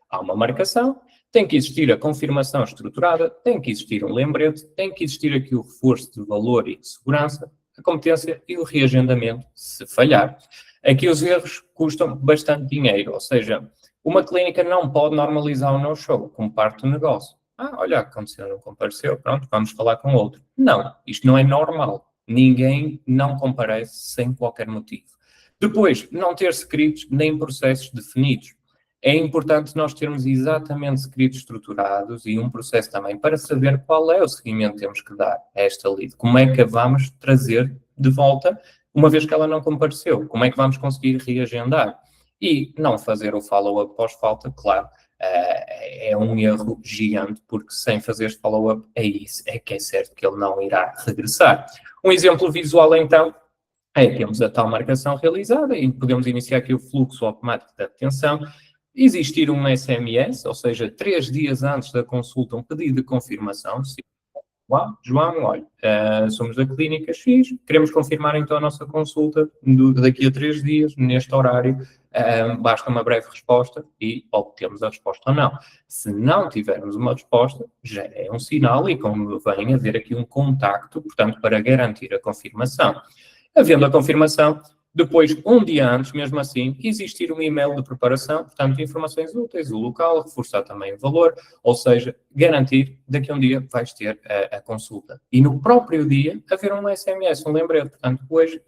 há uma marcação, tem que existir a confirmação estruturada, tem que existir um lembrete, tem que existir aqui o reforço de valor e de segurança, a competência e o reagendamento, se falhar. Aqui os erros custam bastante dinheiro, ou seja, uma clínica não pode normalizar o no-show como parte do negócio. Olha, aconteceu, não compareceu, pronto, vamos falar com outro. Não, isto não é normal. Ninguém não comparece sem qualquer motivo. Depois, não ter scripts nem processos definidos. É importante nós termos exatamente scripts estruturados e um processo também para saber qual é o seguimento que temos que dar a esta lead. Como é que a vamos trazer de volta, uma vez que ela não compareceu? Como é que vamos conseguir reagendar? E não fazer o follow-up pós-falta, claro, é um erro gigante, porque sem fazer este follow-up é que é certo que ele não irá regressar. Um exemplo visual, então, temos a tal marcação realizada e podemos iniciar aqui o fluxo automático da atenção. Existir um SMS, ou seja, 3 dias antes da consulta, um pedido de confirmação. João, olha, somos da clínica X, queremos confirmar então a nossa consulta daqui a 3 dias, neste horário. Basta uma breve resposta e obtemos a resposta ou não. Se não tivermos uma resposta, já é um sinal e convém haver aqui um contacto, portanto, para garantir a confirmação. Havendo a confirmação, depois, um dia antes, mesmo assim, existir um e-mail de preparação, portanto, informações úteis, o local, reforçar também o valor, ou seja, garantir daqui a um dia vais ter a consulta. E no próprio dia, haver um SMS, um lembrete. Portanto, hoje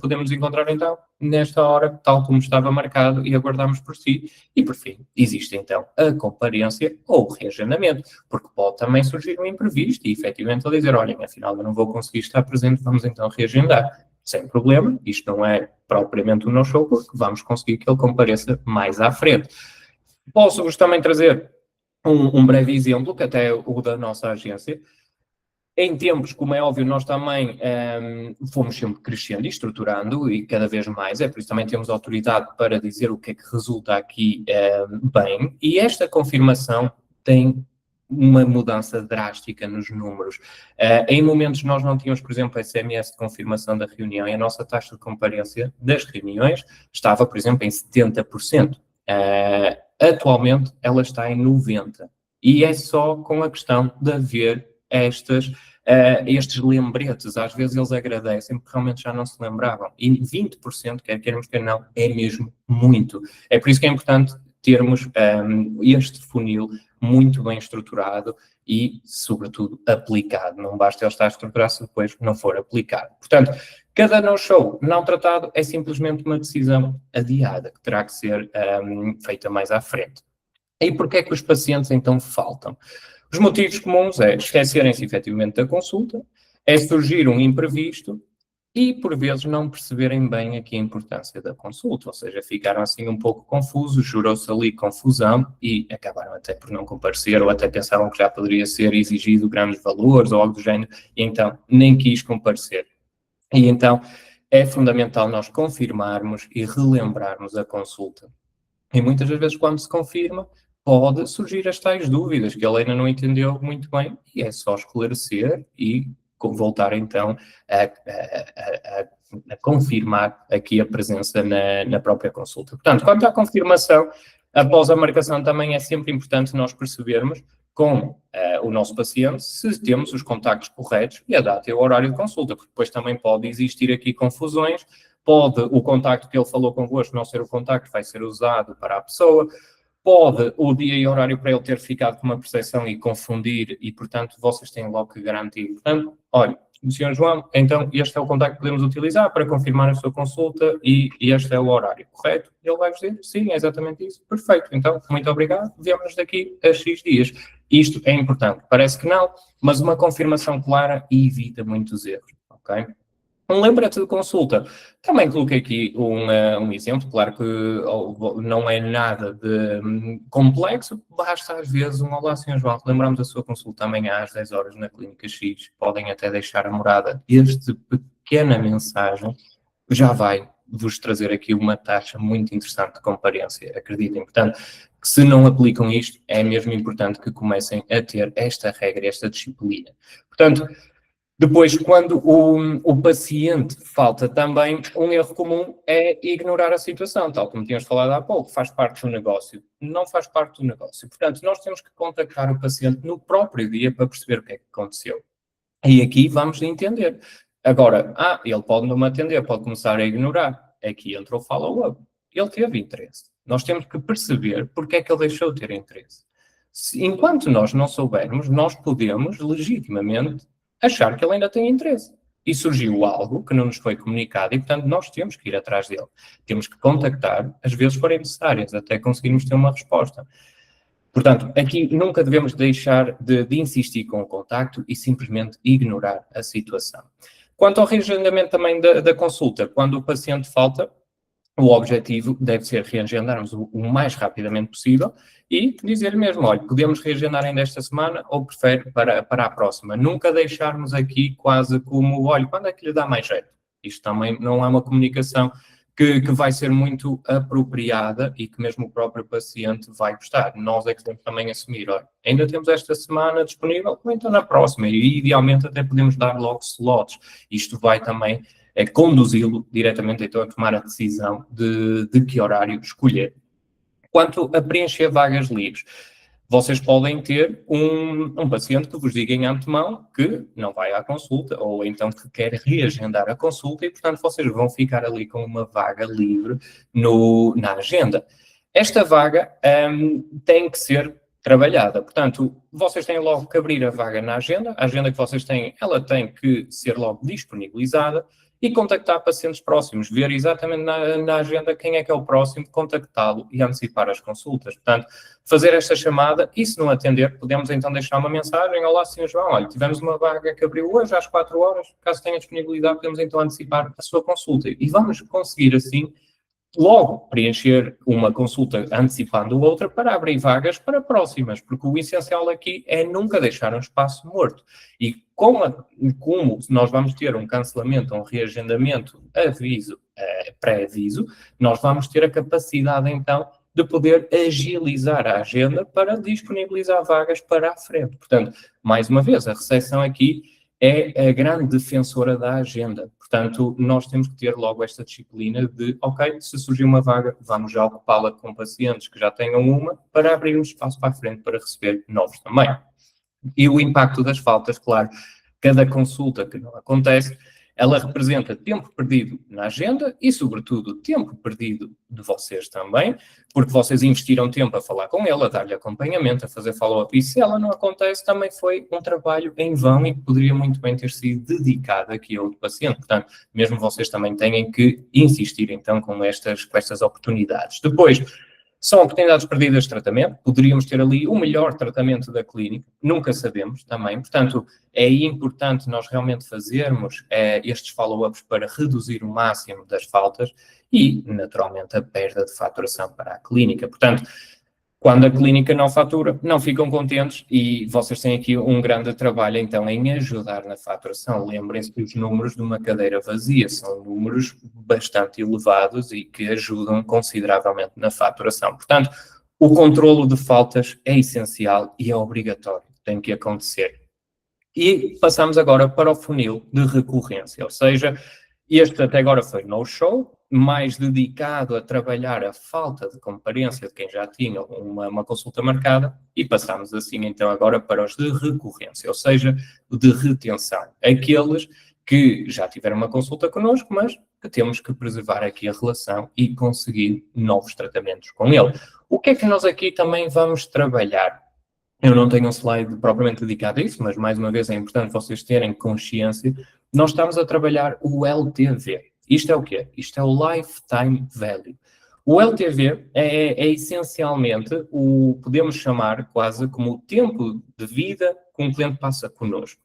podemos encontrar então, nesta hora, tal como estava marcado, e aguardamos por si. E, por fim, existe então a comparência ou o reagendamento, porque pode também surgir um imprevisto e, efetivamente, a dizer, olhem, afinal, eu não vou conseguir estar presente, vamos então reagendar. sem problema, isto não é propriamente um no-show, porque vamos conseguir que ele compareça mais à frente. Posso-vos também trazer um breve exemplo, que até é o da nossa agência. Em tempos, como é óbvio, nós também fomos sempre crescendo e estruturando e cada vez mais, é por isso também temos autoridade para dizer o que é que resulta aqui bem, e esta confirmação tem uma mudança drástica nos números. Em momentos nós não tínhamos, por exemplo, SMS de confirmação da reunião e a nossa taxa de comparência das reuniões estava, por exemplo, em 70%. Atualmente ela está em 90%. E é só com a questão de haver estes lembretes. Às vezes eles agradecem porque realmente já não se lembravam. E 20%, quer queremos, quer não, é mesmo muito. É por isso que é importante termos este funil muito bem estruturado e, sobretudo, aplicado. Não basta ele estar estruturado se depois não for aplicado. Portanto, cada no-show não tratado é simplesmente uma decisão adiada, que terá que ser feita mais à frente. E porquê é que os pacientes então faltam? Os motivos comuns é esquecerem-se efetivamente da consulta, é surgir um imprevisto e, por vezes, não perceberem bem aqui a importância da consulta, ou seja, ficaram assim um pouco confusos, gerou-se ali confusão e acabaram até por não comparecer ou até pensavam que já poderia ser exigido grandes valores ou algo do género e então nem quis comparecer. E então é fundamental nós confirmarmos e relembrarmos a consulta. E muitas das vezes quando se confirma, pode surgir as tais dúvidas que ele ainda não entendeu muito bem e é só esclarecer e voltar então a confirmar aqui a presença na própria consulta. Portanto, quanto à confirmação, após a marcação também é sempre importante nós percebermos com o nosso paciente se temos os contactos corretos e a data e o horário de consulta, porque depois também pode existir aqui confusões, pode o contacto que ele falou convosco não ser o contacto, vai ser usado para a pessoa, pode o dia e horário para ele ter ficado com uma percepção e confundir e, portanto, vocês têm logo que garantir. Portanto, olha, Sr. João, então este é o contacto que podemos utilizar para confirmar a sua consulta e este é o horário, correto? Ele vai dizer, sim, é exatamente isso. Perfeito, então, muito obrigado, vemo-nos daqui a X dias. Isto é importante. Parece que não, mas uma confirmação clara evita muitos erros, ok? Um lembrete de consulta. Também coloquei aqui um exemplo, claro que não é nada de complexo, basta às vezes um olá, Sr. João, lembramos a sua consulta amanhã às 10 horas na Clínica X, podem até deixar a morada. Esta pequena mensagem já vai vos trazer aqui uma taxa muito interessante de comparência, acreditem. Portanto, que se não aplicam isto, é mesmo importante que comecem a ter esta regra, esta disciplina. Portanto, depois, quando o paciente falta também, um erro comum é ignorar a situação, tal como tínhamos falado há pouco, faz parte do negócio. Não faz parte do negócio. Portanto, nós temos que contactar o paciente no próprio dia para perceber o que é que aconteceu. E aqui vamos entender. Agora, ele pode não me atender, pode começar a ignorar. Aqui entra o follow-up. Ele teve interesse. Nós temos que perceber porque é que ele deixou de ter interesse. Enquanto nós não soubermos, nós podemos legitimamente achar que ele ainda tem interesse. E surgiu algo que não nos foi comunicado e, portanto, nós temos que ir atrás dele. Temos que contactar, às vezes forem necessárias, até conseguirmos ter uma resposta. Portanto, aqui nunca devemos deixar de insistir com o contacto e simplesmente ignorar a situação. Quanto ao reagendamento também da consulta, quando o paciente falta, o objetivo deve ser reagendarmos o mais rapidamente possível e dizer mesmo, olha, podemos reagendar ainda esta semana ou prefere para a próxima. Nunca deixarmos aqui quase como, olha, quando é que lhe dá mais jeito? Isto também não é uma comunicação que vai ser muito apropriada e que mesmo o próprio paciente vai gostar. Nós é que temos também assumir, olha, ainda temos esta semana disponível, ou então na próxima, e idealmente até podemos dar logo slots. Isto vai também conduzi-lo diretamente então a tomar a decisão de que horário escolher. Quanto a preencher vagas livres, vocês podem ter um paciente que vos diga em antemão que não vai à consulta ou então que quer reagendar a consulta e, portanto, vocês vão ficar ali com uma vaga livre na agenda. Esta vaga tem que ser trabalhada. Portanto, vocês têm logo que abrir a vaga na agenda. A agenda que vocês têm, ela tem que ser logo disponibilizada e contactar pacientes próximos, ver exatamente na agenda quem é que é o próximo, contactá-lo e antecipar as consultas. Portanto, fazer esta chamada e, se não atender, podemos então deixar uma mensagem: olá, Sr. João, olha, tivemos uma vaga que abriu hoje às 4 horas, caso tenha disponibilidade, podemos então antecipar a sua consulta. E vamos conseguir, assim, logo preencher uma consulta antecipando outra para abrir vagas para próximas, porque o essencial aqui é nunca deixar um espaço morto. E como nós vamos ter um cancelamento, um reagendamento, aviso, pré-aviso, nós vamos ter a capacidade então de poder agilizar a agenda para disponibilizar vagas para a frente. Portanto, mais uma vez, a recepção aqui é a grande defensora da agenda. Portanto, nós temos que ter logo esta disciplina de, ok, se surgir uma vaga, vamos já ocupá-la com pacientes que já tenham uma, para abrirmos espaço para a frente para receber novos também. E o impacto das faltas, claro, cada consulta que não acontece, ela representa tempo perdido na agenda e, sobretudo, tempo perdido de vocês também, porque vocês investiram tempo a falar com ela, a dar-lhe acompanhamento, a fazer follow-up, e se ela não acontece, também foi um trabalho em vão e que poderia muito bem ter sido dedicado aqui a outro paciente. Portanto, mesmo vocês também têm que insistir, então, com estas oportunidades. Depois, são oportunidades perdidas de tratamento, poderíamos ter ali o melhor tratamento da clínica, nunca sabemos também, portanto, é importante nós realmente fazermos estes follow-ups para reduzir o máximo das faltas e, naturalmente, a perda de faturação para a clínica. Portanto, quando a clínica não fatura, não ficam contentes e vocês têm aqui um grande trabalho, então, em ajudar na faturação. Lembrem-se que os números de uma cadeira vazia são números bastante elevados e que ajudam consideravelmente na faturação. Portanto, o controlo de faltas é essencial e é obrigatório, tem que acontecer. E passamos agora para o funil de recorrência, ou seja, este até agora foi no-show, mais dedicado a trabalhar a falta de comparência de quem já tinha uma consulta marcada, e passamos assim então agora para os de recorrência, ou seja, de retenção. Aqueles que já tiveram uma consulta connosco, mas que temos que preservar aqui a relação e conseguir novos tratamentos com ele. O que é que nós aqui também vamos trabalhar? Eu não tenho um slide propriamente dedicado a isso, mas mais uma vez é importante vocês terem consciência. Nós estamos a trabalhar o LTV. Isto é o quê? Isto é o Lifetime Value. O LTV é essencialmente podemos chamar quase como o tempo de vida que um cliente passa connosco.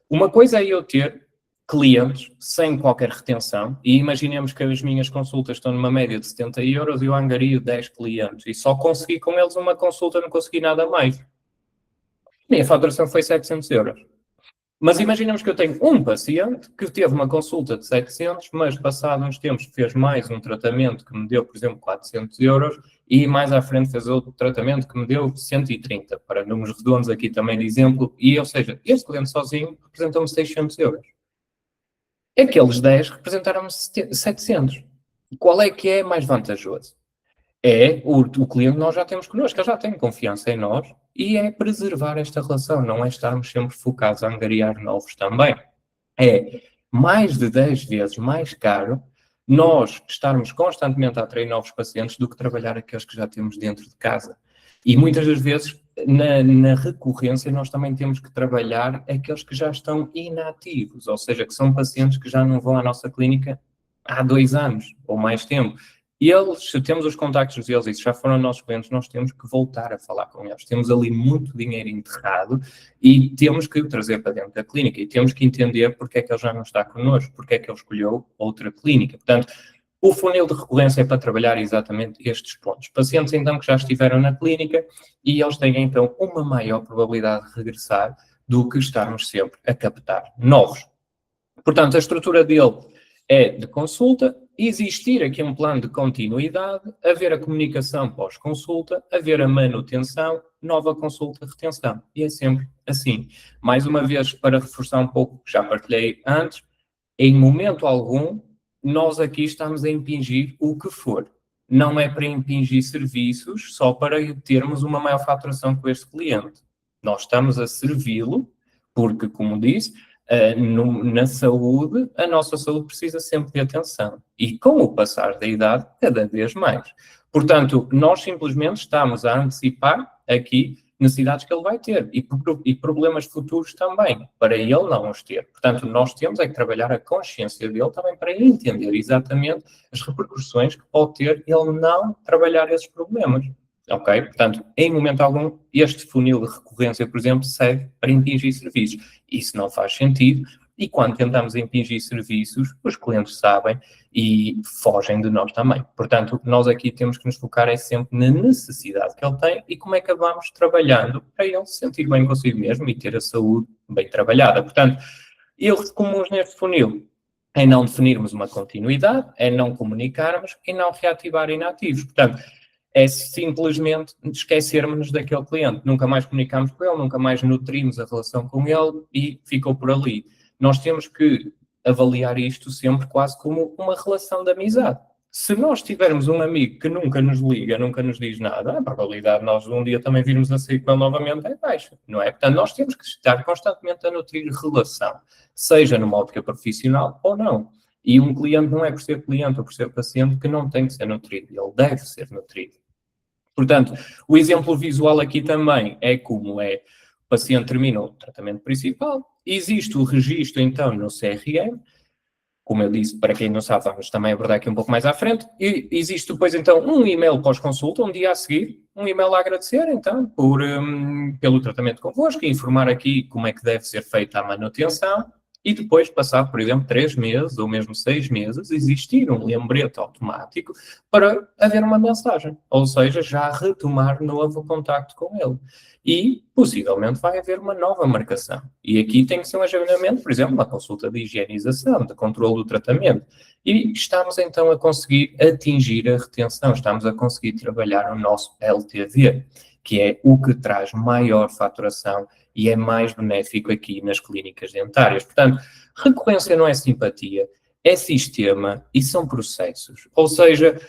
Uma coisa é eu ter clientes sem qualquer retenção, e imaginemos que as minhas consultas estão numa média de 70 euros e eu angario 10 clientes e só consegui com eles uma consulta, não consegui nada mais. Minha faturação foi 700 euros. Mas imaginemos que eu tenho um paciente que teve uma consulta de 700, mas passado uns tempos fez mais um tratamento que me deu, por exemplo, 400 euros e mais à frente fez outro tratamento que me deu 130, para números redondos aqui também de exemplo, e ou seja, este cliente sozinho representou-me 600 euros. Aqueles 10 representaram-me 700. Qual é que é mais vantajoso? É o cliente que nós já temos connosco, ele já tem confiança em nós e é preservar esta relação, não é estarmos sempre focados a angariar novos também. É mais de 10 vezes mais caro nós estarmos constantemente a atrair novos pacientes do que trabalhar aqueles que já temos dentro de casa. E muitas das vezes, na recorrência, nós também temos que trabalhar aqueles que já estão inativos, ou seja, que são pacientes que já não vão à nossa clínica há 2 anos ou mais tempo. E eles, se temos os contactos deles e se já foram nossos clientes, nós temos que voltar a falar com eles. Temos ali muito dinheiro enterrado e temos que o trazer para dentro da clínica e temos que entender porque é que ele já não está connosco, porque é que ele escolheu outra clínica. Portanto, o funil de recorrência é para trabalhar exatamente estes pontos. Pacientes, então, que já estiveram na clínica e eles têm, então, uma maior probabilidade de regressar do que estarmos sempre a captar novos. Portanto, a estrutura dele é de consulta, existir aqui um plano de continuidade, haver a comunicação pós-consulta, haver a manutenção, nova consulta, retenção. E é sempre assim. Mais uma vez, para reforçar um pouco o que já partilhei antes, em momento algum, nós aqui estamos a impingir o que for. Não é para impingir serviços só para termos uma maior faturação com este cliente. Nós estamos a servi-lo, porque, como disse, na saúde, a nossa saúde precisa sempre de atenção. E com o passar da idade, cada vez mais. Portanto, nós simplesmente estamos a antecipar aqui necessidades que ele vai ter e problemas futuros também, para ele não os ter. Portanto, nós temos é que trabalhar a consciência dele também para entender exatamente as repercussões que pode ter ele não trabalhar esses problemas. Ok? Portanto, em momento algum, este funil de recorrência, por exemplo, serve para impingir serviços. Isso não faz sentido. E quando tentamos impingir serviços, os clientes sabem e fogem de nós também. Portanto, nós aqui temos que nos focar é sempre na necessidade que ele tem e como é que vamos trabalhando para ele se sentir bem consigo mesmo e ter a saúde bem trabalhada. Portanto, erros comuns neste funil é não definirmos uma continuidade, é não comunicarmos e não reativar inativos. Portanto, é simplesmente esquecermos-nos daquele cliente. Nunca mais comunicamos com ele, nunca mais nutrimos a relação com ele e ficou por ali. Nós temos que avaliar isto sempre quase como uma relação de amizade. Se nós tivermos um amigo que nunca nos liga, nunca nos diz nada, a probabilidade de nós um dia também virmos a sair com ele novamente é baixa, não é? Portanto, nós temos que estar constantemente a nutrir relação, seja numa ótica profissional ou não. E um cliente não é por ser cliente ou por ser paciente que não tem que ser nutrido, ele deve ser nutrido. Portanto, o exemplo visual aqui também é como o paciente terminou o tratamento principal, existe o registro então no CRM, como eu disse, para quem não sabe, vamos também abordar aqui um pouco mais à frente, e existe depois então um e-mail pós-consulta, um dia a seguir, um e-mail a agradecer então pelo tratamento convosco, e informar aqui como é que deve ser feita a manutenção, e depois, passado, por exemplo, 3 meses ou mesmo 6 meses, existir um lembrete automático para haver uma mensagem, ou seja, já retomar novo contacto com ele. E, possivelmente, vai haver uma nova marcação. E aqui tem que ser um agendamento, por exemplo, uma consulta de higienização, de controle do tratamento. E estamos, então, a conseguir atingir a retenção, estamos a conseguir trabalhar o nosso LTV, que é o que traz maior faturação e é mais benéfico aqui nas clínicas dentárias. Portanto, recorrência não é simpatia, é sistema e são processos. Ou seja,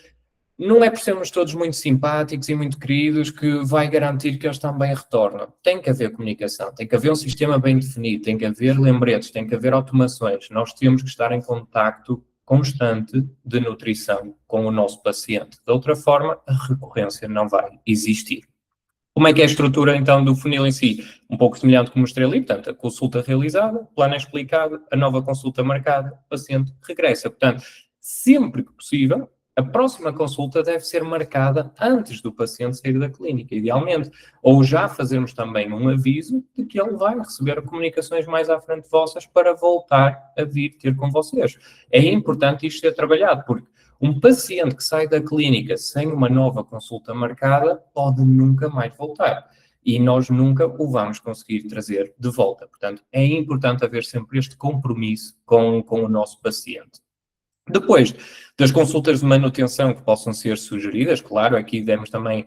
não é por sermos todos muito simpáticos e muito queridos que vai garantir que eles também retornam. Tem que haver comunicação, tem que haver um sistema bem definido, tem que haver lembretes, tem que haver automações. Nós temos que estar em contacto constante de nutrição com o nosso paciente. De outra forma, a recorrência não vai existir. Como é que é a estrutura, então, do funil em si? Um pouco semelhante como mostrei ali, portanto, a consulta realizada, plano explicado, a nova consulta marcada, o paciente regressa. Portanto, sempre que possível, a próxima consulta deve ser marcada antes do paciente sair da clínica, idealmente. Ou já fazermos também um aviso de que ele vai receber comunicações mais à frente vossas para voltar a vir ter com vocês. É importante isto ser trabalhado, porque um paciente que sai da clínica sem uma nova consulta marcada pode nunca mais voltar. E nós nunca o vamos conseguir trazer de volta. Portanto, é importante haver sempre este compromisso com o nosso paciente. Depois das consultas de manutenção que possam ser sugeridas, claro, aqui demos também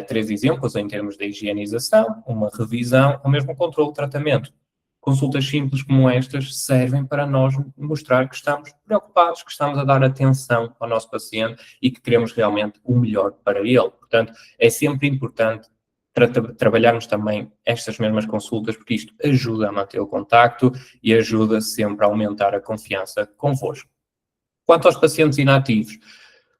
3 exemplos em termos de higienização, uma revisão, ou mesmo controle de tratamento. Consultas simples como estas servem para nós mostrar que estamos preocupados, que estamos a dar atenção ao nosso paciente e que queremos realmente o melhor para ele. Portanto, é sempre importante trabalharmos também estas mesmas consultas, porque isto ajuda a manter o contacto e ajuda sempre a aumentar a confiança convosco. Quanto aos pacientes inativos,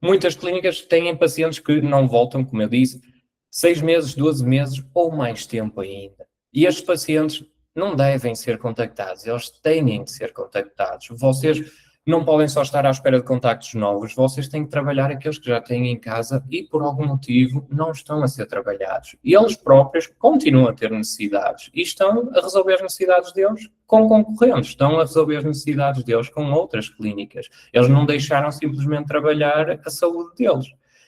muitas clínicas têm pacientes que não voltam, como eu disse, 6 meses, 12 meses ou mais tempo ainda. E estes pacientes não devem ser contactados, eles têm de ser contactados. Vocês não podem só estar à espera de contactos novos, vocês têm que trabalhar aqueles que já têm em casa e por algum motivo não estão a ser trabalhados. E eles próprios continuam a ter necessidades e estão a resolver as necessidades deles com concorrentes, estão a resolver as necessidades deles com outras clínicas. Eles não deixaram simplesmente trabalhar a saúde deles.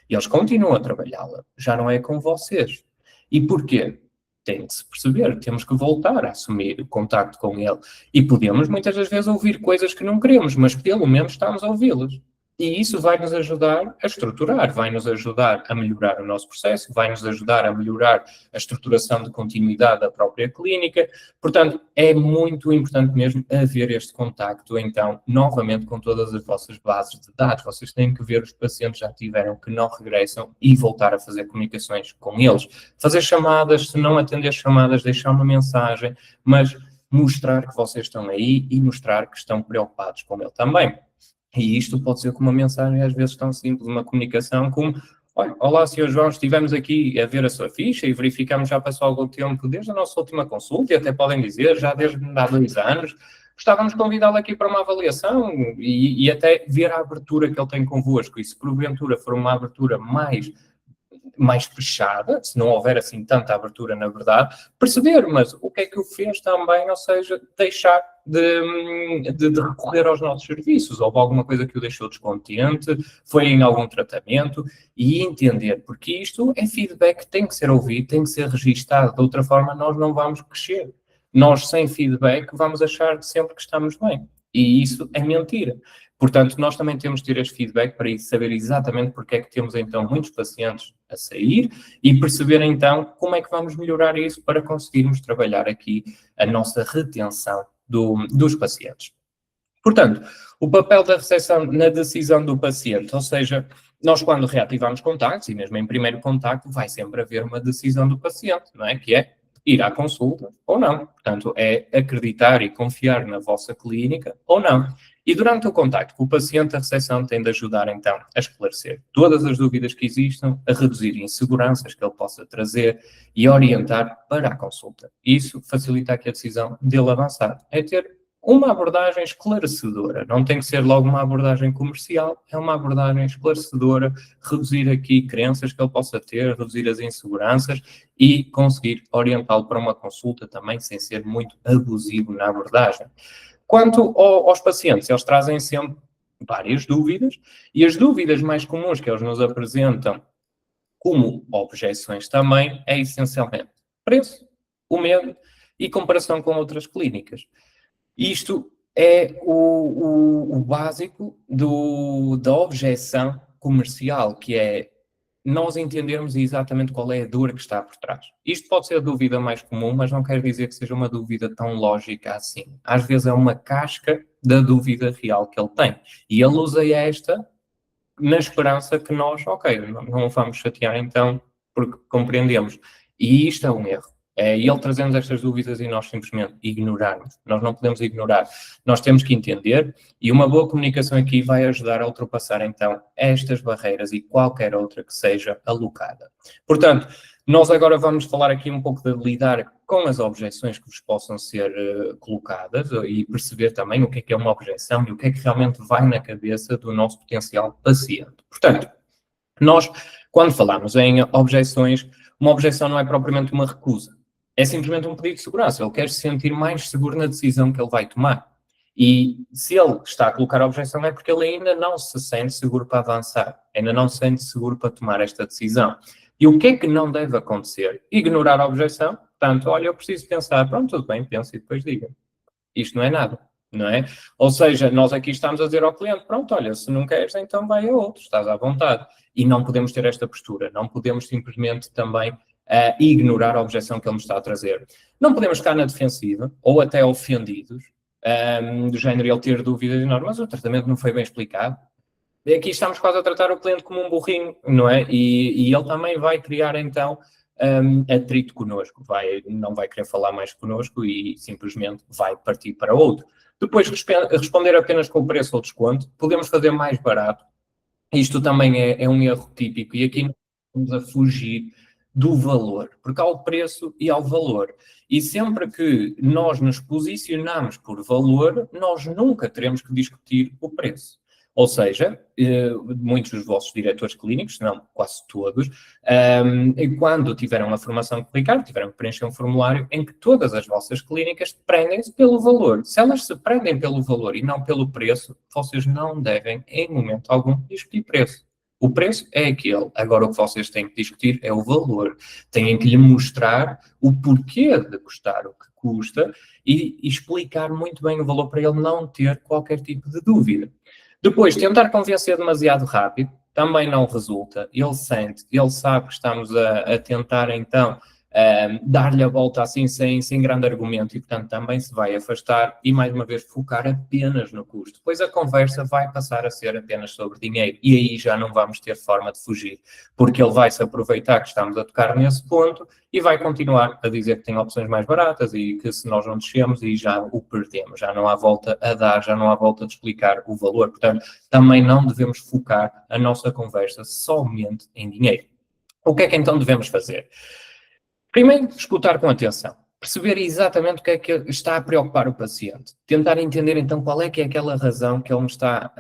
Eles continuam a trabalhá-la, já não é com vocês. E porquê? Tem de se perceber, temos que voltar a assumir o contacto com ele. E podemos, muitas das vezes, ouvir coisas que não queremos, mas pelo menos estamos a ouvi-las. E isso vai nos ajudar a estruturar, vai nos ajudar a melhorar o nosso processo, vai nos ajudar a melhorar a estruturação de continuidade da própria clínica. Portanto, é muito importante mesmo haver este contacto, então, novamente com todas as vossas bases de dados. Vocês têm que ver os pacientes que já tiveram, que não regressam e voltar a fazer comunicações com eles. Fazer chamadas, se não atender chamadas, deixar uma mensagem, mas mostrar que vocês estão aí e mostrar que estão preocupados com ele também. E isto pode ser como uma mensagem, às vezes, tão simples, uma comunicação como: Olha, olá, Sr. João, estivemos aqui a ver a sua ficha e verificamos já passou algum tempo desde a nossa última consulta, e até podem dizer, já desde há 2 anos. Gostávamos de convidá-lo aqui para uma avaliação e até ver a abertura que ele tem convosco. E se porventura for uma abertura mais fechada, se não houver assim tanta abertura, na verdade, perceber, mas o que é que o fez também, ou seja, deixar de recorrer aos nossos serviços, houve alguma coisa que o deixou descontente, foi em algum tratamento, e entender, porque isto é feedback, tem que ser ouvido, tem que ser registado, de outra forma nós não vamos crescer. Nós, sem feedback, vamos achar sempre que estamos bem, e isso é mentira. Portanto, nós também temos de ter este feedback para saber exatamente porque é que temos, então, muitos pacientes a sair e perceber, então, como é que vamos melhorar isso para conseguirmos trabalhar aqui a nossa retenção dos pacientes. Portanto, o papel da recepção na decisão do paciente, ou seja, nós quando reativamos contactos, e mesmo em primeiro contacto, vai sempre haver uma decisão do paciente, não é? Que é ir à consulta ou não. Portanto, é acreditar e confiar na vossa clínica ou não. E durante o contacto com o paciente, a recepção tem de ajudar, então, a esclarecer todas as dúvidas que existam, a reduzir inseguranças que ele possa trazer e a orientar para a consulta. Isso facilita aqui a decisão dele avançar. É ter uma abordagem esclarecedora. Não tem que ser logo uma abordagem comercial, é uma abordagem esclarecedora, reduzir aqui crenças que ele possa ter, reduzir as inseguranças e conseguir orientá-lo para uma consulta também sem ser muito abusivo na abordagem. Quanto aos pacientes, eles trazem sempre várias dúvidas e as dúvidas mais comuns que eles nos apresentam como objeções também é essencialmente preço, o medo e comparação com outras clínicas. Isto é o básico da objeção comercial, que é nós entendermos exatamente qual é a dor que está por trás. Isto pode ser a dúvida mais comum, mas não quer dizer que seja uma dúvida tão lógica assim. Às vezes é uma casca da dúvida real que ele tem. E ele usa esta na esperança que nós, ok, não vamos chatear então, porque compreendemos. E isto é um erro. E ele trazendo estas dúvidas e nós simplesmente ignorarmos. Nós não podemos ignorar. Nós temos que entender e uma boa comunicação aqui vai ajudar a ultrapassar então estas barreiras e qualquer outra que seja alocada. Portanto, nós agora vamos falar aqui um pouco de lidar com as objeções que vos possam ser colocadas e perceber também o que é uma objeção e o que é que realmente vai na cabeça do nosso potencial paciente. Portanto, nós, quando falamos em objeções, uma objeção não é propriamente uma recusa. É simplesmente um pedido de segurança. Ele quer se sentir mais seguro na decisão que ele vai tomar. E se ele está a colocar a objeção é porque ele ainda não se sente seguro para avançar. Ainda não se sente seguro para tomar esta decisão. E o que é que não deve acontecer? Ignorar a objeção. Portanto, olha, eu preciso pensar. Pronto, tudo bem, pensa e depois diga. Isto não é nada, não é? Ou seja, nós aqui estamos a dizer ao cliente, pronto, olha, se não queres, então vai a outro, estás à vontade. E não podemos ter esta postura. Não podemos simplesmente também ignorar a objeção que ele nos está a trazer. Não podemos ficar na defensiva ou até ofendidos, do género ele ter dúvidas enormes, mas o tratamento não foi bem explicado. E aqui estamos quase a tratar o cliente como um burrinho, não é? E ele também vai criar, então, atrito connosco. Não vai querer falar mais connosco e simplesmente vai partir para outro. Depois, responder apenas com o preço ou desconto. Podemos fazer mais barato. Isto também é um erro típico. E aqui nós estamos a fugir do valor, porque há o preço e há o valor. E sempre que nós nos posicionamos por valor, nós nunca teremos que discutir o preço. Ou seja, muitos dos vossos diretores clínicos, não quase todos, quando tiveram a formação curricular, tiveram que preencher um formulário em que todas as vossas clínicas prendem-se pelo valor. Se elas se prendem pelo valor e não pelo preço, vocês não devem, em momento algum, discutir preço. O preço é aquele. Agora o que vocês têm que discutir é o valor. Têm que lhe mostrar o porquê de custar o que custa e explicar muito bem o valor para ele não ter qualquer tipo de dúvida. Depois, tentar convencer demasiado rápido também não resulta. Ele sente, ele sabe que estamos a tentar, então, dar-lhe a volta assim sem grande argumento e, portanto, também se vai afastar e, mais uma vez, focar apenas no custo. Pois a conversa vai passar a ser apenas sobre dinheiro e aí já não vamos ter forma de fugir, porque ele vai se aproveitar que estamos a tocar nesse ponto e vai continuar a dizer que tem opções mais baratas e que se nós não descemos e já o perdemos, já não há volta a dar, já não há volta de explicar o valor. Portanto, também não devemos focar a nossa conversa somente em dinheiro. O que é que então devemos fazer? Primeiro, escutar com atenção. Perceber exatamente o que é que está a preocupar o paciente. Tentar entender então qual é que é aquela razão que ele me está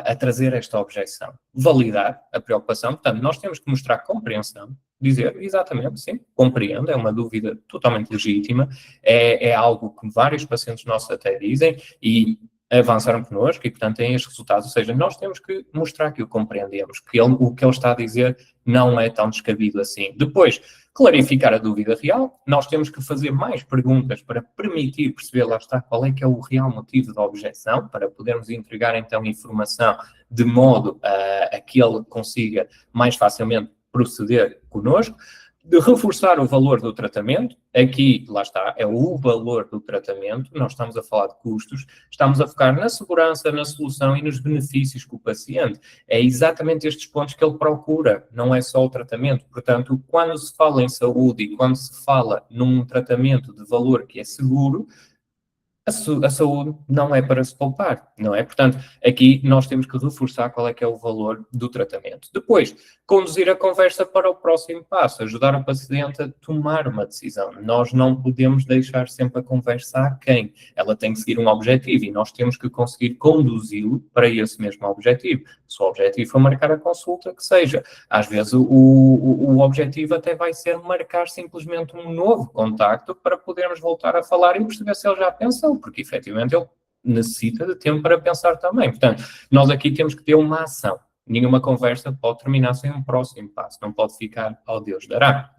a trazer esta objeção. Validar a preocupação. Portanto, nós temos que mostrar compreensão. Dizer exatamente, sim, compreendo, é uma dúvida totalmente legítima, é algo que vários pacientes nossos até dizem e avançaram connosco e, portanto, têm estes resultados. Ou seja, nós temos que mostrar que o compreendemos, que o que ele está a dizer não é tão descabido assim. Depois, clarificar a dúvida real, nós temos que fazer mais perguntas para permitir perceber, lá está, qual é que é o real motivo da objeção, para podermos entregar, então, informação de modo a que ele consiga mais facilmente proceder connosco. De reforçar o valor do tratamento, aqui, lá está, é o valor do tratamento, nós estamos a falar de custos, estamos a focar na segurança, na solução e nos benefícios que o paciente, é exatamente estes pontos que ele procura, não é só o tratamento. Portanto, quando se fala em saúde e quando se fala num tratamento de valor que é seguro, a saúde não é para se poupar, não é? Portanto, aqui nós temos que reforçar qual é que é o valor do tratamento. Depois, conduzir a conversa para o próximo passo, ajudar o paciente a tomar uma decisão. Nós não podemos deixar sempre a conversa a quem. Ela tem que seguir um objetivo e nós temos que conseguir conduzi-lo para esse mesmo objetivo. Se o objetivo for marcar a consulta, que seja. Às vezes o objetivo até vai ser marcar simplesmente um novo contacto para podermos voltar a falar e perceber se ele já pensou, porque efetivamente ele necessita de tempo para pensar também. Portanto, nós aqui temos que ter uma ação. Nenhuma conversa pode terminar sem um próximo passo, não pode ficar ao Deus dará.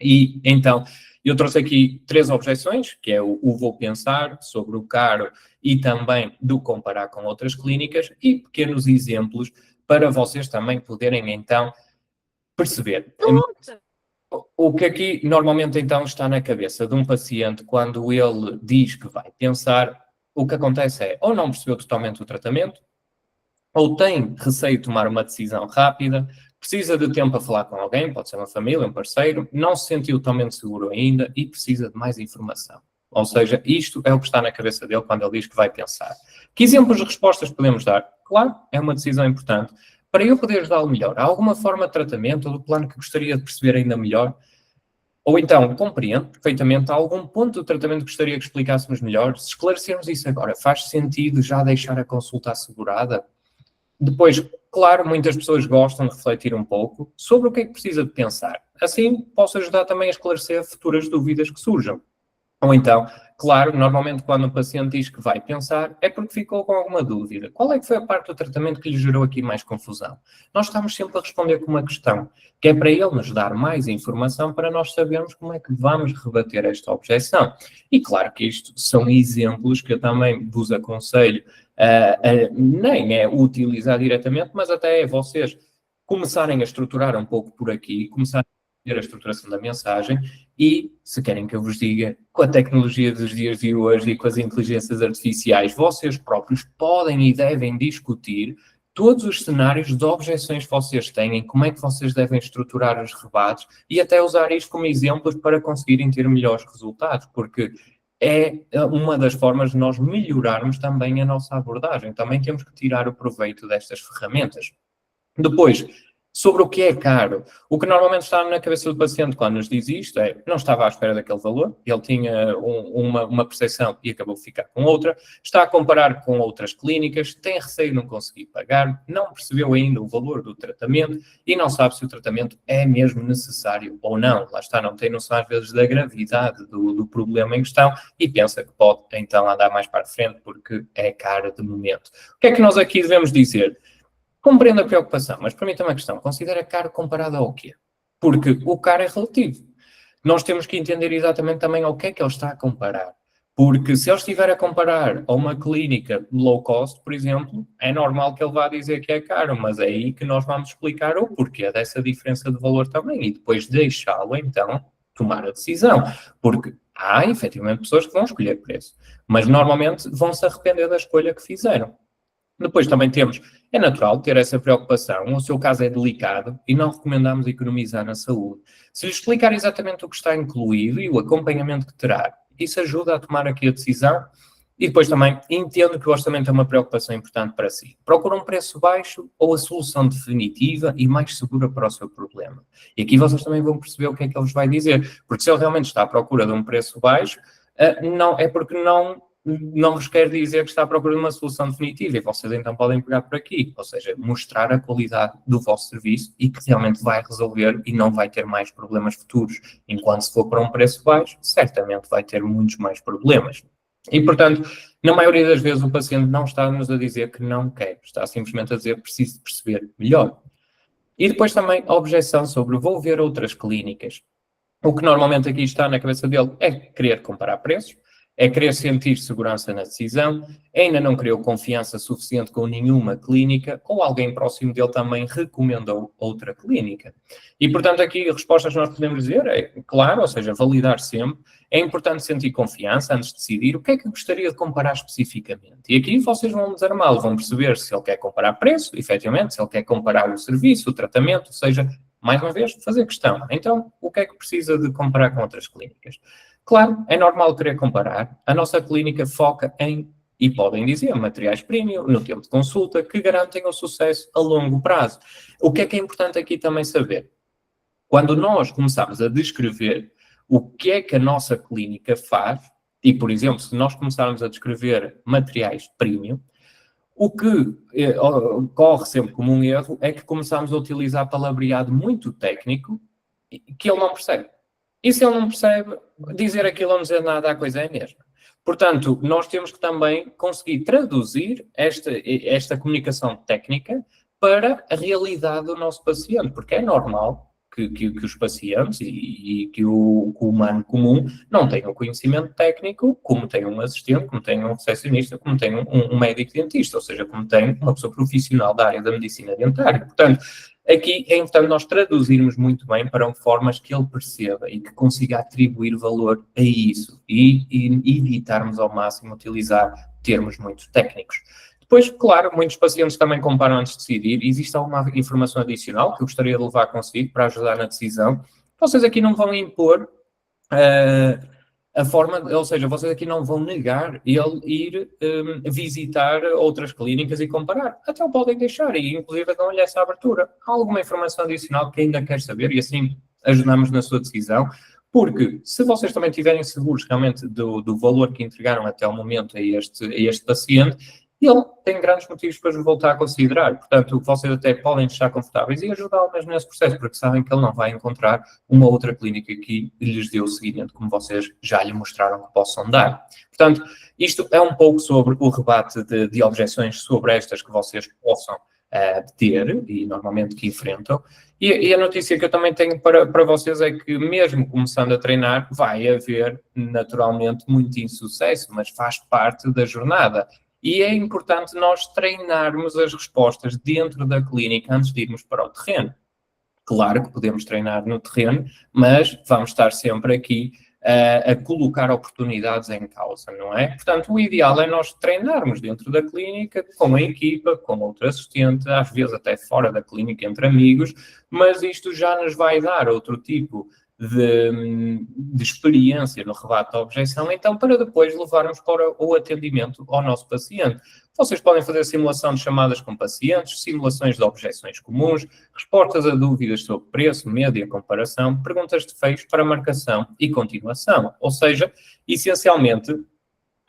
E então, eu trouxe aqui 3 objeções, que é o vou pensar, sobre o caro e também do comparar com outras clínicas e pequenos exemplos para vocês também poderem então perceber. O que aqui normalmente então está na cabeça de um paciente quando ele diz que vai pensar, o que acontece é ou não percebeu totalmente o tratamento, ou tem receio de tomar uma decisão rápida, precisa de tempo a falar com alguém, pode ser uma família, um parceiro, não se sentiu totalmente seguro ainda e precisa de mais informação. Ou seja, isto é o que está na cabeça dele quando ele diz que vai pensar. Que exemplos de respostas podemos dar? Claro, é uma decisão importante. Para eu poder ajudá-lo melhor, há alguma forma de tratamento ou do plano que gostaria de perceber ainda melhor? Ou então, compreendo perfeitamente, há algum ponto do tratamento que gostaria que explicássemos melhor? Se esclarecermos isso agora, faz sentido já deixar a consulta assegurada? Depois, claro, muitas pessoas gostam de refletir um pouco sobre o que é que precisa de pensar. Assim, posso ajudar também a esclarecer futuras dúvidas que surjam. Ou então, claro, normalmente quando o paciente diz que vai pensar, é porque ficou com alguma dúvida. Qual é que foi a parte do tratamento que lhe gerou aqui mais confusão? Nós estamos sempre a responder com uma questão, que é para ele nos dar mais informação para nós sabermos como é que vamos rebater esta objeção. E claro que isto são exemplos que eu também vos aconselho nem é utilizar diretamente, mas até é vocês começarem a estruturar um pouco por aqui, começarem a ter a estruturação da mensagem e, se querem que eu vos diga, com a tecnologia dos dias de hoje e com as inteligências artificiais, vocês próprios podem e devem discutir todos os cenários de objeções que vocês têm, como é que vocês devem estruturar os rebates e até usar isto como exemplos para conseguirem ter melhores resultados, porque é uma das formas de nós melhorarmos também a nossa abordagem. Também temos que tirar o proveito destas ferramentas. Depois, sobre o que é caro, o que normalmente está na cabeça do paciente quando nos diz isto é, não estava à espera daquele valor, ele tinha uma percepção e acabou de ficar com outra, está a comparar com outras clínicas, tem receio de não conseguir pagar, não percebeu ainda o valor do tratamento e não sabe se o tratamento é mesmo necessário ou não. Lá está, não tem noção às vezes da gravidade do problema em questão e pensa que pode então andar mais para a frente porque é caro de momento. O que é que nós aqui devemos dizer? Compreendo a preocupação, mas para mim também a questão, considera caro comparado ao quê? Porque o caro é relativo. Nós temos que entender exatamente também ao que é que ele está a comparar. Porque se ele estiver a comparar a uma clínica low cost, por exemplo, é normal que ele vá dizer que é caro, mas é aí que nós vamos explicar o porquê dessa diferença de valor também e depois deixá-lo, então, tomar a decisão, porque há efetivamente pessoas que vão escolher preço, mas normalmente vão se arrepender da escolha que fizeram. Depois também temos, é natural ter essa preocupação, o seu caso é delicado e não recomendamos economizar na saúde. Se lhe explicar exatamente o que está incluído e o acompanhamento que terá, isso ajuda a tomar aqui a decisão. E depois também entendo que o orçamento é uma preocupação importante para si. Procura um preço baixo ou a solução definitiva e mais segura para o seu problema. E aqui vocês também vão perceber o que é que ele vos vai dizer, porque se ele realmente está à procura de um preço baixo, não é porque não vos quer dizer que está à procura de uma solução definitiva, e vocês então podem pegar por aqui, ou seja, mostrar a qualidade do vosso serviço e que realmente vai resolver e não vai ter mais problemas futuros. Enquanto se for para um preço baixo, certamente vai ter muitos mais problemas. E, portanto, na maioria das vezes o paciente não está-nos a dizer que não quer, está simplesmente a dizer que precisa perceber melhor. E depois também a objeção sobre vou ver outras clínicas. O que normalmente aqui está na cabeça dele é querer comparar preços, é querer sentir segurança na decisão, ainda não criou confiança suficiente com nenhuma clínica, ou alguém próximo dele também recomendou outra clínica. E, portanto, aqui respostas que nós podemos dizer é, claro, ou seja, validar sempre, é importante sentir confiança antes de decidir o que é que gostaria de comparar especificamente. E aqui vocês vão desarmá-lo, vão perceber se ele quer comparar preço, efetivamente, se ele quer comparar o serviço, o tratamento, ou seja, mais uma vez, fazer questão. Então, o que é que precisa de comparar com outras clínicas? Claro, é normal querer comparar. A nossa clínica foca em, e podem dizer, materiais premium, no tempo de consulta, que garantem o sucesso a longo prazo. O que é importante aqui também saber? Quando nós começamos a descrever o que é que a nossa clínica faz, e, por exemplo, se nós começarmos a descrever materiais premium, o que corre sempre como um erro é que começamos a utilizar palavreado muito técnico que ele não percebe. E se ele não percebe, dizer aquilo ou não dizer nada, a coisa é a mesma. Portanto, nós temos que também conseguir traduzir esta comunicação técnica para a realidade do nosso paciente, porque é normal que os pacientes e que o humano comum não tenham conhecimento técnico como tem um assistente, como tem um recepcionista, como tem um médico dentista, ou seja, como tem uma pessoa profissional da área da medicina dentária. Portanto, aqui é importante nós traduzirmos muito bem para formas que ele perceba e que consiga atribuir valor a isso e evitarmos ao máximo utilizar termos muito técnicos. Depois, claro, muitos pacientes também comparam antes de decidir. Existe alguma informação adicional que eu gostaria de levar consigo para ajudar na decisão. Vocês aqui não vão impor a forma, ou seja, vocês aqui não vão negar ele ir visitar outras clínicas e comparar. Até o podem deixar e, inclusive, dão-lhe essa abertura. Há alguma informação adicional que ainda quer saber e assim ajudamos na sua decisão. Porque se vocês também estiverem seguros realmente do valor que entregaram até o momento a este paciente, ele tem grandes motivos para vos voltar a considerar. Portanto, vocês até podem estar confortáveis e ajudá-lo mesmo nesse processo, porque sabem que ele não vai encontrar uma outra clínica que lhes dê o seguimento, como vocês já lhe mostraram que possam dar. Portanto, isto é um pouco sobre o rebate de objeções sobre estas que vocês possam ter e normalmente que enfrentam. E a notícia que eu também tenho para vocês é que mesmo começando a treinar, vai haver naturalmente muito insucesso, mas faz parte da jornada. E é importante nós treinarmos as respostas dentro da clínica antes de irmos para o terreno. Claro que podemos treinar no terreno, mas vamos estar sempre aqui a colocar oportunidades em causa, não é? Portanto, o ideal é nós treinarmos dentro da clínica, com a equipa, com outro assistente, às vezes até fora da clínica, entre amigos, mas isto já nos vai dar outro tipo de experiência no rebate da objeção, então para depois levarmos para o atendimento ao nosso paciente. Vocês podem fazer simulação de chamadas com pacientes, simulações de objeções comuns, respostas a dúvidas sobre preço, medo e a comparação, perguntas de fecho para marcação e continuação. Ou seja, essencialmente,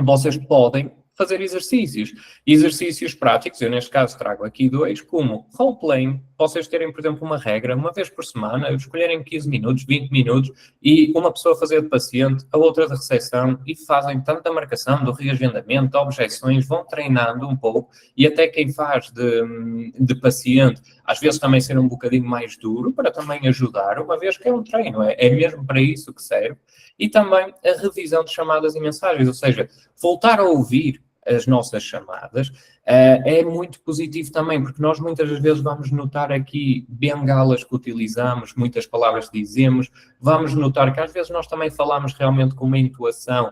vocês podem fazer exercícios práticos, eu neste caso trago aqui 2, como role-playing, vocês terem, por exemplo, uma regra, uma vez por semana, escolherem 15 minutos, 20 minutos, e uma pessoa fazer de paciente, a outra de recepção, e fazem tanto a marcação, do reagendamento, de objeções, vão treinando um pouco, e até quem faz de paciente, às vezes também ser um bocadinho mais duro, para também ajudar, uma vez que é um treino, é mesmo para isso que serve, e também a revisão de chamadas e mensagens, ou seja, voltar a ouvir as nossas chamadas, é muito positivo também, porque nós muitas das vezes vamos notar aqui bengalas que utilizamos, muitas palavras que dizemos, vamos notar que às vezes nós também falamos realmente com uma intuação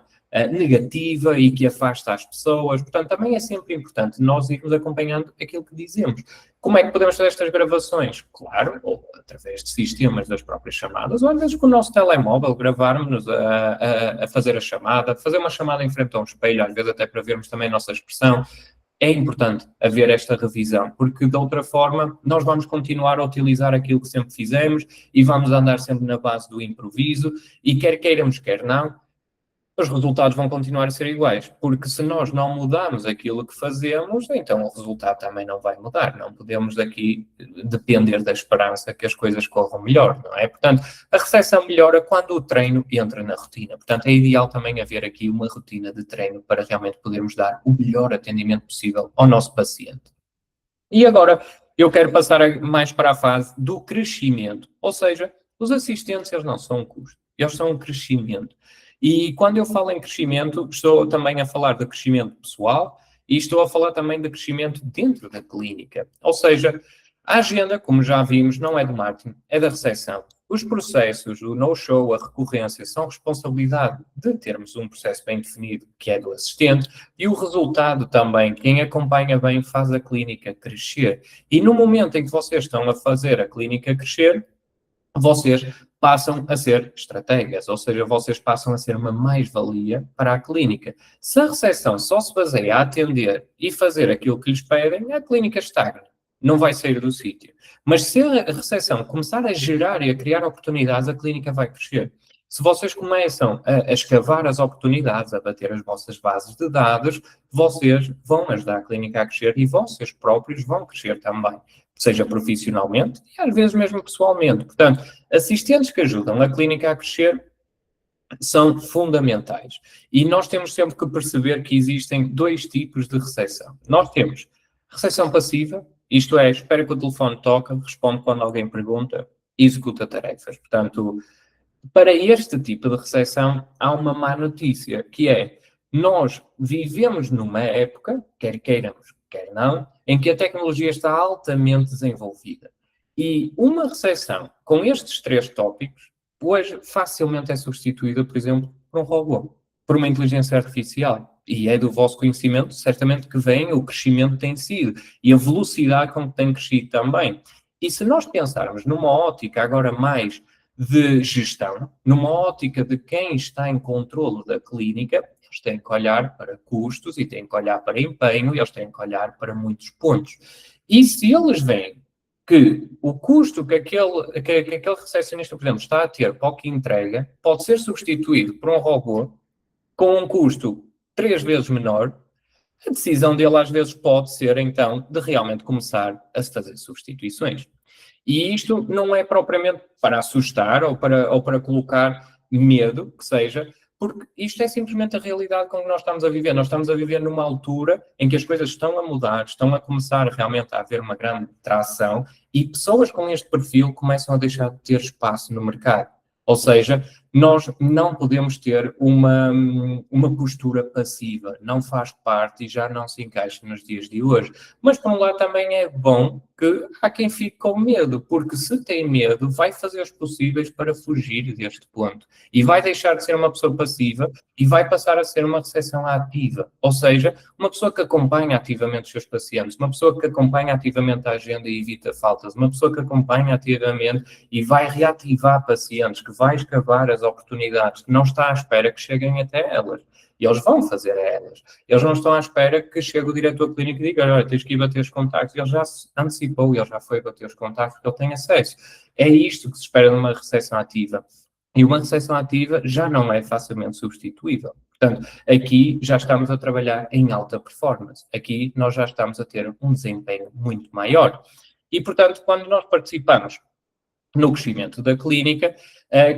negativa e que afasta as pessoas. Portanto, também é sempre importante nós irmos acompanhando aquilo que dizemos. Como é que podemos fazer estas gravações? Claro, ou através de sistemas das próprias chamadas, ou às vezes com o nosso telemóvel, gravarmos-nos a fazer a chamada, fazer uma chamada em frente a um espelho, às vezes até para vermos também a nossa expressão. É importante haver esta revisão, porque de outra forma nós vamos continuar a utilizar aquilo que sempre fizemos e vamos andar sempre na base do improviso e quer queiramos, quer não, os resultados vão continuar a ser iguais, porque se nós não mudarmos aquilo que fazemos, então o resultado também não vai mudar. Não podemos aqui depender da esperança que as coisas corram melhor, não é? Portanto, a recepção melhora quando o treino entra na rotina. Portanto, é ideal também haver aqui uma rotina de treino para realmente podermos dar o melhor atendimento possível ao nosso paciente. E agora, eu quero passar mais para a fase do crescimento, ou seja, os assistentes, eles não são um custo, eles são um crescimento. E quando eu falo em crescimento, estou também a falar de crescimento pessoal e estou a falar também de crescimento dentro da clínica. Ou seja, a agenda, como já vimos, não é do marketing, é da recepção. Os processos, o no-show, a recorrência, são responsabilidade de termos um processo bem definido, que é do assistente, e o resultado também, quem acompanha bem faz a clínica crescer. E no momento em que vocês estão a fazer a clínica crescer, vocês passam a ser estrategas, ou seja, vocês passam a ser uma mais-valia para a clínica. Se a recepção só se baseia a atender e fazer aquilo que lhes pedem, a clínica estagna, não vai sair do sítio. Mas se a recepção começar a gerar e a criar oportunidades, a clínica vai crescer. Se vocês começam a escavar as oportunidades, a bater as vossas bases de dados, vocês vão ajudar a clínica a crescer e vocês próprios vão crescer também, seja profissionalmente e às vezes mesmo pessoalmente. Portanto, assistentes que ajudam a clínica a crescer são fundamentais. E nós temos sempre que perceber que existem dois tipos de recepção. Nós temos recepção passiva, isto é, espera que o telefone toque, responde quando alguém pergunta e executa tarefas. Portanto, para este tipo de recepção, há uma má notícia, que é, nós vivemos numa época, quer queiramos, quer não, em que a tecnologia está altamente desenvolvida. E uma recepção com estes três tópicos, hoje facilmente é substituída, por exemplo, por um robô, por uma inteligência artificial. E é do vosso conhecimento, certamente, que vem o crescimento tem sido e a velocidade com que tem crescido também. E se nós pensarmos numa ótica agora mais de gestão, numa ótica de quem está em controle da clínica, eles têm que olhar para custos e têm que olhar para empenho e eles têm que olhar para muitos pontos. E se eles veem que o custo que aquele recepcionista, por exemplo, está a ter para o que entrega, pode ser substituído por um robô com um custo 3 vezes menor, a decisão dele às vezes pode ser, então, de realmente começar a se fazer substituições. E isto não é propriamente para assustar ou para colocar medo, que seja, porque isto é simplesmente a realidade com que nós estamos a viver. Nós estamos a viver numa altura em que as coisas estão a mudar, estão a começar realmente a haver uma grande tração e pessoas com este perfil começam a deixar de ter espaço no mercado. Ou seja, nós não podemos ter uma postura passiva, não faz parte e já não se encaixa nos dias de hoje. Mas, por um lado, também é bom que há quem fique com medo, porque se tem medo, vai fazer os possíveis para fugir deste ponto. E vai deixar de ser uma pessoa passiva e vai passar a ser uma recepção ativa. Ou seja, uma pessoa que acompanha ativamente os seus pacientes, uma pessoa que acompanha ativamente a agenda e evita faltas, uma pessoa que acompanha ativamente e vai reativar pacientes, que vai escavar as oportunidades, que não está à espera que cheguem até elas. E eles vão fazer a elas. Eles não estão à espera que chegue o diretor clínico e diga, olha, tens que ir bater os contactos. Ele já se antecipou, ele já foi bater os contactos, porque ele tem acesso. É isto que se espera numa recepção ativa. E uma recepção ativa já não é facilmente substituível. Portanto, aqui já estamos a trabalhar em alta performance. Aqui nós já estamos a ter um desempenho muito maior. E, portanto, quando nós participamos no crescimento da clínica,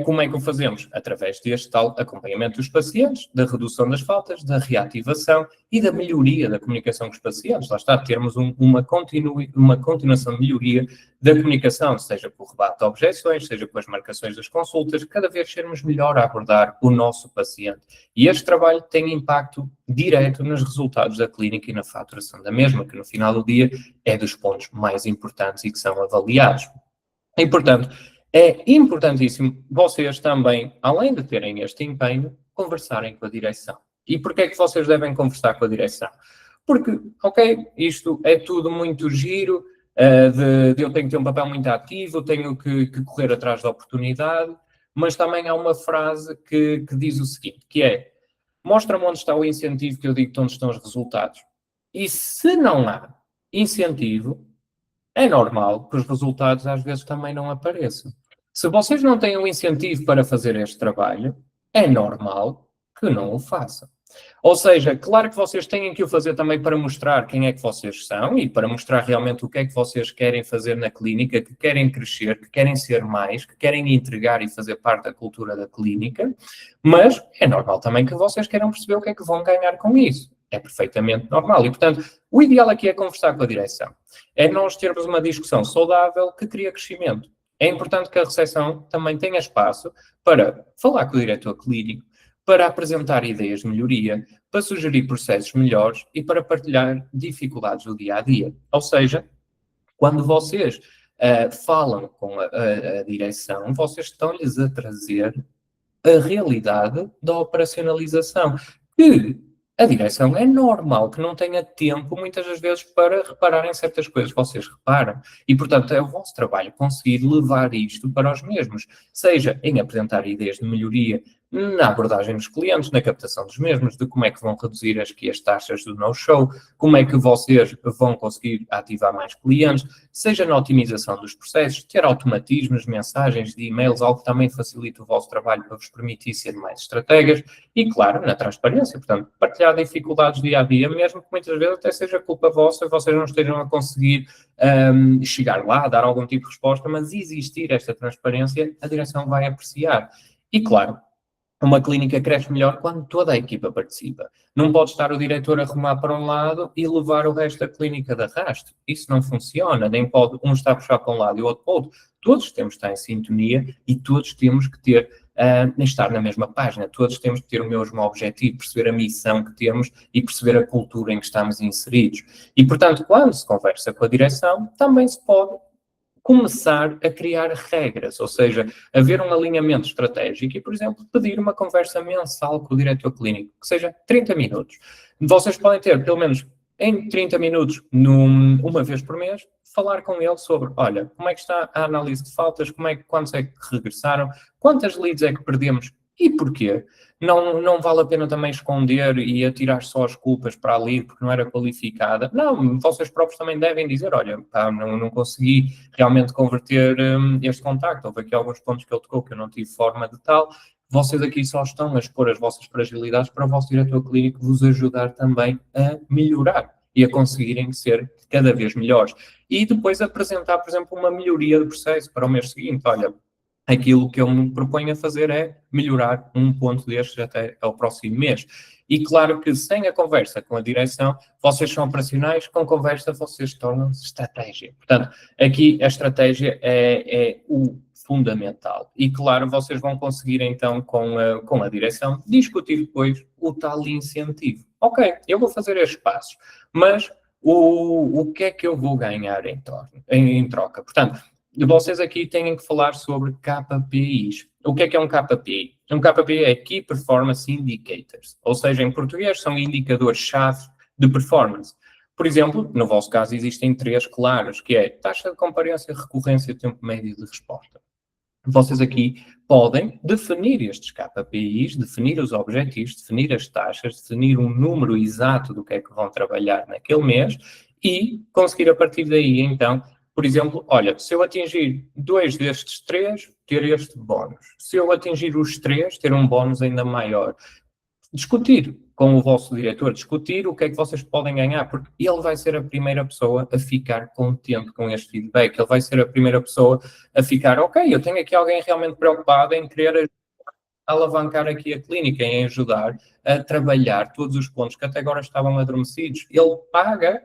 Como é que o fazemos? Através deste tal acompanhamento dos pacientes, da redução das faltas, da reativação e da melhoria da comunicação com os pacientes. Lá está, termos uma continuação de melhoria da comunicação, seja com o rebate de objeções, seja com as marcações das consultas, cada vez sermos melhor a abordar o nosso paciente. E este trabalho tem impacto direto nos resultados da clínica e na faturação da mesma, que no final do dia é dos pontos mais importantes e que são avaliados. E, portanto, é importantíssimo vocês também, além de terem este empenho, conversarem com a direção. E porquê é que vocês devem conversar com a direção? Porque, ok, isto é tudo muito giro, de eu tenho que ter um papel muito ativo, tenho que correr atrás da oportunidade, mas também há uma frase que diz o seguinte, que é, mostra-me onde está o incentivo que eu digo onde estão os resultados. E se não há incentivo, é normal que os resultados às vezes também não apareçam. Se vocês não têm um incentivo para fazer este trabalho, é normal que não o façam. Ou seja, claro que vocês têm que o fazer também para mostrar quem é que vocês são e para mostrar realmente o que é que vocês querem fazer na clínica, que querem crescer, que querem ser mais, que querem entregar e fazer parte da cultura da clínica, mas é normal também que vocês queiram perceber o que é que vão ganhar com isso. É perfeitamente normal. E, portanto, o ideal aqui é conversar com a direção. É nós termos uma discussão saudável que cria crescimento. É importante que a recepção também tenha espaço para falar com o diretor clínico, para apresentar ideias de melhoria, para sugerir processos melhores e para partilhar dificuldades do dia-a-dia. Ou seja, quando vocês falam com a direção, vocês estão-lhes a trazer a realidade da operacionalização, que a direção é normal que não tenha tempo, muitas das vezes, para reparar em certas coisas que vocês reparam. E, portanto, é o vosso trabalho conseguir levar isto para os mesmos, seja em apresentar ideias de melhoria na abordagem dos clientes, na captação dos mesmos, de como é que vão reduzir as taxas do no-show, como é que vocês vão conseguir ativar mais clientes, seja na otimização dos processos, ter automatismos, mensagens de e-mails, algo que também facilita o vosso trabalho para vos permitir ser mais estrategas e, claro, na transparência, portanto, partilhar dificuldades dia-a-dia, mesmo que muitas vezes até seja culpa vossa e vocês não estejam a conseguir chegar lá, dar algum tipo de resposta, mas existir esta transparência, a direção vai apreciar. E, claro, uma clínica cresce melhor quando toda a equipa participa. Não pode estar o diretor a remar para um lado e levar o resto da clínica de arrasto. Isso não funciona, nem pode um estar a puxar para um lado e o outro para o outro. Todos temos que estar em sintonia e todos temos que ter, estar na mesma página. Todos temos que ter o mesmo objetivo, perceber a missão que temos e perceber a cultura em que estamos inseridos. E, portanto, quando se conversa com a direção, também se pode começar a criar regras, ou seja, haver um alinhamento estratégico e, por exemplo, pedir uma conversa mensal com o diretor clínico, que seja 30 minutos. Vocês podem ter, pelo menos em 30 minutos, uma vez por mês, falar com ele sobre, olha, como é que está a análise de faltas, quantos é que regressaram, quantas leads é que perdemos e porquê. Não vale a pena também esconder e atirar só as culpas para a lead porque não era qualificada. Não, vocês próprios também devem dizer, olha, pá, não consegui realmente converter este contacto. Houve aqui alguns pontos que ele tocou que eu não tive forma de tal. Vocês aqui só estão a expor as vossas fragilidades para o vosso diretor clínico vos ajudar também a melhorar e a conseguirem ser cada vez melhores. E depois apresentar, por exemplo, uma melhoria do processo para o mês seguinte. Olha, aquilo que eu me proponho a fazer é melhorar um ponto destes até ao próximo mês. E claro que sem a conversa com a direção, vocês são operacionais, com conversa vocês tornam-se estratégia. Portanto, aqui a estratégia é o fundamental. E claro, vocês vão conseguir então com a direção discutir depois o tal incentivo. Ok, eu vou fazer estes passos, mas o que é que eu vou ganhar em troca? Portanto, vocês aqui têm que falar sobre KPIs. O que é um KPI? Um KPI é Key Performance Indicators, ou seja, em português são indicadores-chave de performance. Por exemplo, no vosso caso existem 3 claros, que é taxa de comparência, recorrência e tempo médio de resposta. Vocês aqui podem definir estes KPIs, definir os objetivos, definir as taxas, definir um número exato do que é que vão trabalhar naquele mês e conseguir a partir daí, então, por exemplo, olha, se eu atingir 2 destes 3, ter este bónus. Se eu atingir os 3, ter um bónus ainda maior. discutir com o vosso diretor, discutir o que é que vocês podem ganhar, porque ele vai ser a primeira pessoa a ficar contente com este feedback, ele vai ser a primeira pessoa a ficar, ok, eu tenho aqui alguém realmente preocupado em querer alavancar aqui a clínica, em ajudar a trabalhar todos os pontos que até agora estavam adormecidos. Ele paga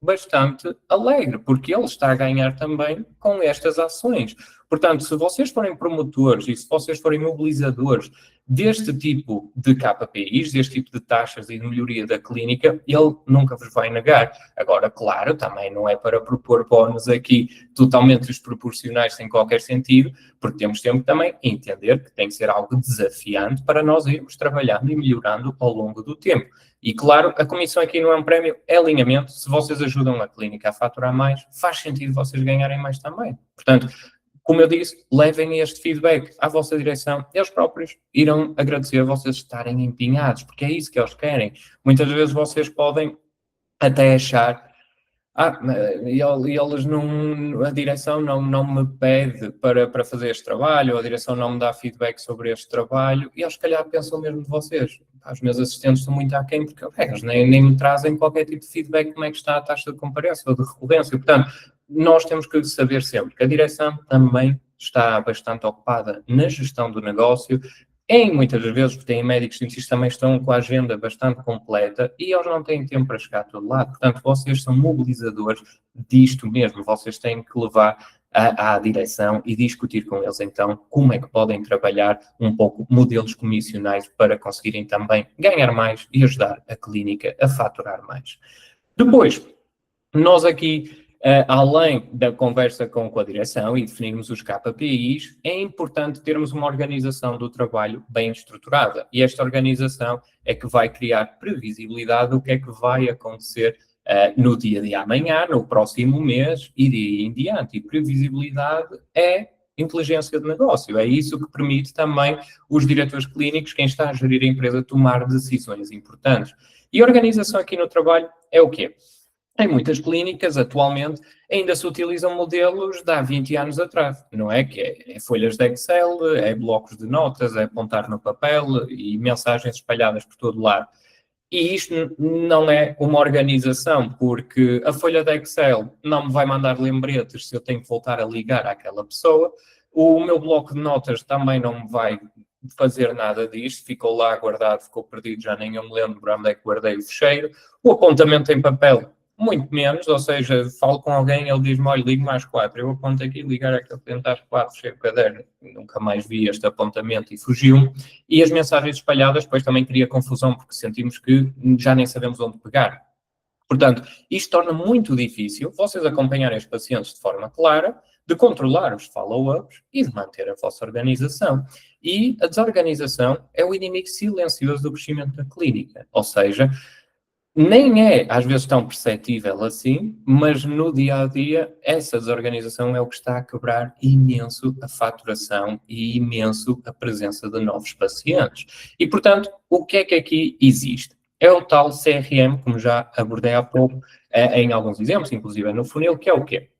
bastante alegre, porque ele está a ganhar também com estas ações. Portanto, se vocês forem promotores e se vocês forem mobilizadores deste tipo de KPIs, deste tipo de taxas e de melhoria da clínica, ele nunca vos vai negar. Agora, claro, também não é para propor bónus aqui totalmente desproporcionais, sem qualquer sentido, porque temos sempre também entender que tem que ser algo desafiante para nós irmos trabalhando e melhorando ao longo do tempo. E claro, a comissão aqui não é um prémio, é alinhamento. Se vocês ajudam a clínica a faturar mais, faz sentido vocês ganharem mais também. Portanto, como eu disse, levem este feedback à vossa direção. Eles próprios irão agradecer a vocês estarem empenhados, porque é isso que eles querem. Muitas vezes vocês podem até achar e eles não, a direção não me pede para fazer este trabalho, a direção não me dá feedback sobre este trabalho, e eles, se calhar, pensam mesmo de vocês. Os meus assistentes estão muito aquém, porque eles nem me trazem qualquer tipo de feedback, como é que está a taxa de comparência ou de recorrência. Portanto, nós temos que saber sempre que a direção também está bastante ocupada na gestão do negócio. Muitas das vezes, tem médicos cientistas que também estão com a agenda bastante completa e eles não têm tempo para chegar a todo lado. Portanto, vocês são mobilizadores disto mesmo. Vocês têm que levar à direção e discutir com eles, então, como é que podem trabalhar um pouco modelos comissionais para conseguirem também ganhar mais e ajudar a clínica a faturar mais. Depois, nós aqui, além da conversa com a direção e definirmos os KPIs, é importante termos uma organização do trabalho bem estruturada. E esta organização é que vai criar previsibilidade do que é que vai acontecer no dia de amanhã, no próximo mês e de em diante. E previsibilidade é inteligência de negócio. É isso que permite também os diretores clínicos, quem está a gerir a empresa, tomar decisões importantes. E a organização aqui no trabalho é o quê? Em muitas clínicas, atualmente, ainda se utilizam modelos de há 20 anos atrás, não é? Que é folhas de Excel, é blocos de notas, é apontar no papel e mensagens espalhadas por todo lado. E isto não é uma organização, porque a folha de Excel não me vai mandar lembretes se eu tenho que voltar a ligar àquela pessoa. O meu bloco de notas também não me vai fazer nada disto, ficou lá guardado, ficou perdido, já nem eu me lembro onde é que guardei o fecheiro. O apontamento em papel, muito menos, ou seja, falo com alguém, ele diz-me, olha, ligo-me às 4, eu aponto aqui, ligar aquele cliente às 4, chego o caderno, nunca mais vi este apontamento e fugiu-me. E as mensagens espalhadas depois também cria confusão, porque sentimos que já nem sabemos onde pegar. Portanto, isto torna muito difícil vocês acompanharem os pacientes de forma clara, de controlar os follow-ups e de manter a vossa organização. E a desorganização é o inimigo silencioso do crescimento da clínica, ou seja, nem é, às vezes, tão perceptível assim, mas no dia-a-dia, essa desorganização é o que está a quebrar imenso a faturação e imenso a presença de novos pacientes. E, portanto, o que é que aqui existe? É o tal CRM, como já abordei há pouco, em alguns exemplos, inclusive no funil, que é o quê?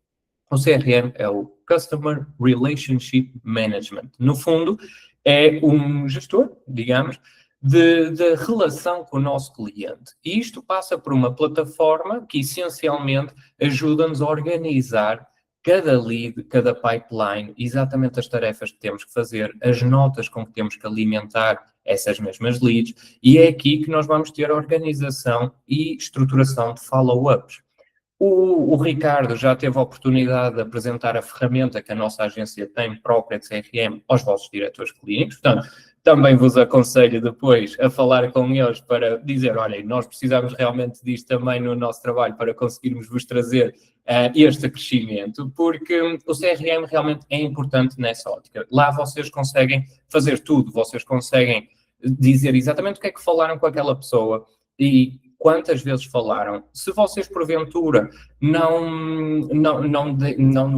O CRM é o Customer Relationship Management. No fundo, é um gestor, digamos, de relação com o nosso cliente. E isto passa por uma plataforma que, essencialmente, ajuda-nos a organizar cada lead, cada pipeline, exatamente as tarefas que temos que fazer, as notas com que temos que alimentar essas mesmas leads, e é aqui que nós vamos ter a organização e estruturação de follow-ups. O Ricardo já teve a oportunidade de apresentar a ferramenta que a nossa agência tem própria de CRM aos vossos diretores clínicos, portanto, também vos aconselho depois a falar com eles para dizer, olha, nós precisamos realmente disto também no nosso trabalho para conseguirmos vos trazer este crescimento, porque o CRM realmente é importante nessa ótica. Lá vocês conseguem fazer tudo, vocês conseguem dizer exatamente o que é que falaram com aquela pessoa e quantas vezes falaram. Se vocês, porventura, não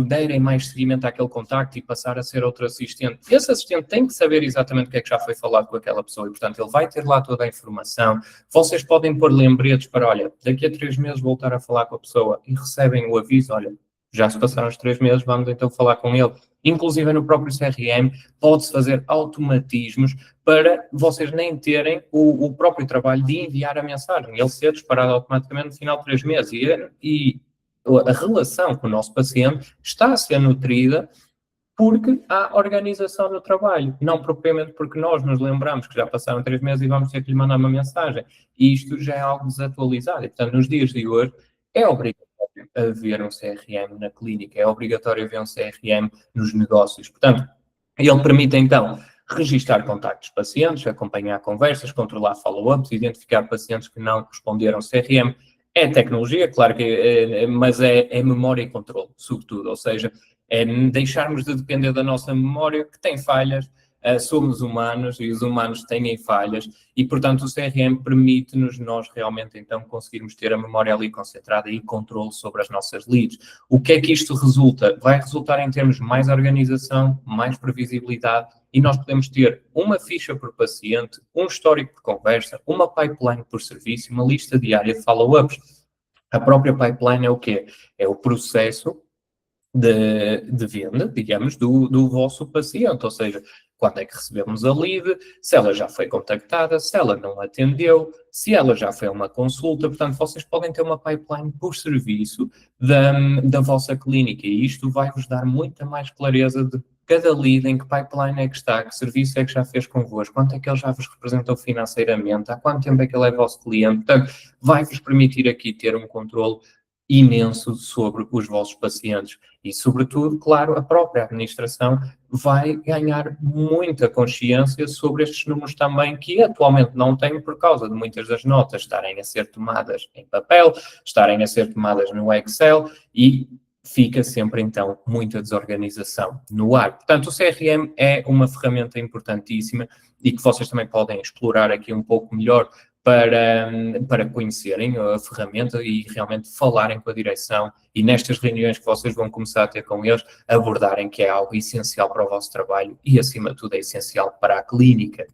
derem mais seguimento àquele contacto e passar a ser outro assistente, esse assistente tem que saber exatamente o que é que já foi falado com aquela pessoa e, portanto, ele vai ter lá toda a informação. Vocês podem pôr lembretes para, olha, daqui a 3 meses voltar a falar com a pessoa e recebem o aviso, olha, Já se passaram os 3 meses, vamos então falar com ele. Inclusive no próprio CRM pode-se fazer automatismos para vocês nem terem o próprio trabalho de enviar a mensagem, ele ser disparado automaticamente no final de 3 meses. E a relação com o nosso paciente está a ser nutrida porque há organização no trabalho, não propriamente porque nós nos lembramos que já passaram 3 meses e vamos ter que lhe mandar uma mensagem. E isto já é algo desatualizado. E, portanto, nos dias de hoje, é obrigatório haver um CRM na clínica, é obrigatório haver um CRM nos negócios. Portanto, ele permite, então, registar contactos de pacientes, acompanhar conversas, controlar follow-ups, identificar pacientes que não responderam ao CRM. É tecnologia, claro que mas é memória e controle, sobretudo, ou seja, é deixarmos de depender da nossa memória, que tem falhas, somos humanos e os humanos têm falhas e, portanto, o CRM permite-nos nós realmente, então, conseguirmos ter a memória ali concentrada e controle sobre as nossas leads. O que é que isto resulta? Vai resultar em termos mais organização, mais previsibilidade e nós podemos ter uma ficha por paciente, um histórico de conversa, uma pipeline por serviço, uma lista diária de follow-ups. A própria pipeline é o quê? É o processo de venda, digamos, do vosso paciente, ou seja, quando é que recebemos a lead, se ela já foi contactada, se ela não atendeu, se ela já foi a uma consulta, portanto, vocês podem ter uma pipeline por serviço da vossa clínica e isto vai-vos dar muita mais clareza de cada lead, em que pipeline é que está, que serviço é que já fez convosco, quanto é que ele já vos representou financeiramente, há quanto tempo é que ele é vosso cliente, portanto, vai-vos permitir aqui ter um controle imenso sobre os vossos pacientes e, sobretudo, claro, a própria administração vai ganhar muita consciência sobre estes números também que atualmente não têm por causa de muitas das notas estarem a ser tomadas em papel, estarem a ser tomadas no Excel e fica sempre, então, muita desorganização no ar. Portanto, o CRM é uma ferramenta importantíssima e que vocês também podem explorar aqui um pouco melhor para conhecerem a ferramenta e realmente falarem com a direção e nestas reuniões que vocês vão começar a ter com eles, abordarem que é algo essencial para o vosso trabalho e, acima de tudo, é essencial para a clínica.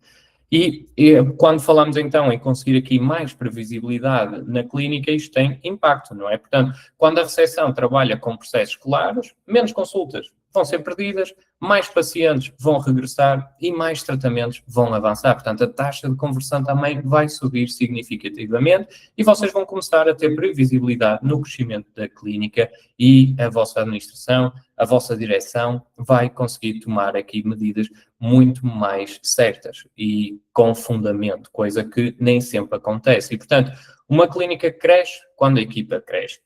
E quando falamos então em conseguir aqui mais previsibilidade na clínica, isto tem impacto, não é? Portanto, quando a recepção trabalha com processos claros, menos consultas vão ser perdidas, mais pacientes vão regressar e mais tratamentos vão avançar. Portanto, a taxa de conversão também vai subir significativamente e vocês vão começar a ter previsibilidade no crescimento da clínica e a vossa administração, a vossa direção vai conseguir tomar aqui medidas muito mais certas e com fundamento, coisa que nem sempre acontece. E, portanto, uma clínica cresce quando a equipa cresce.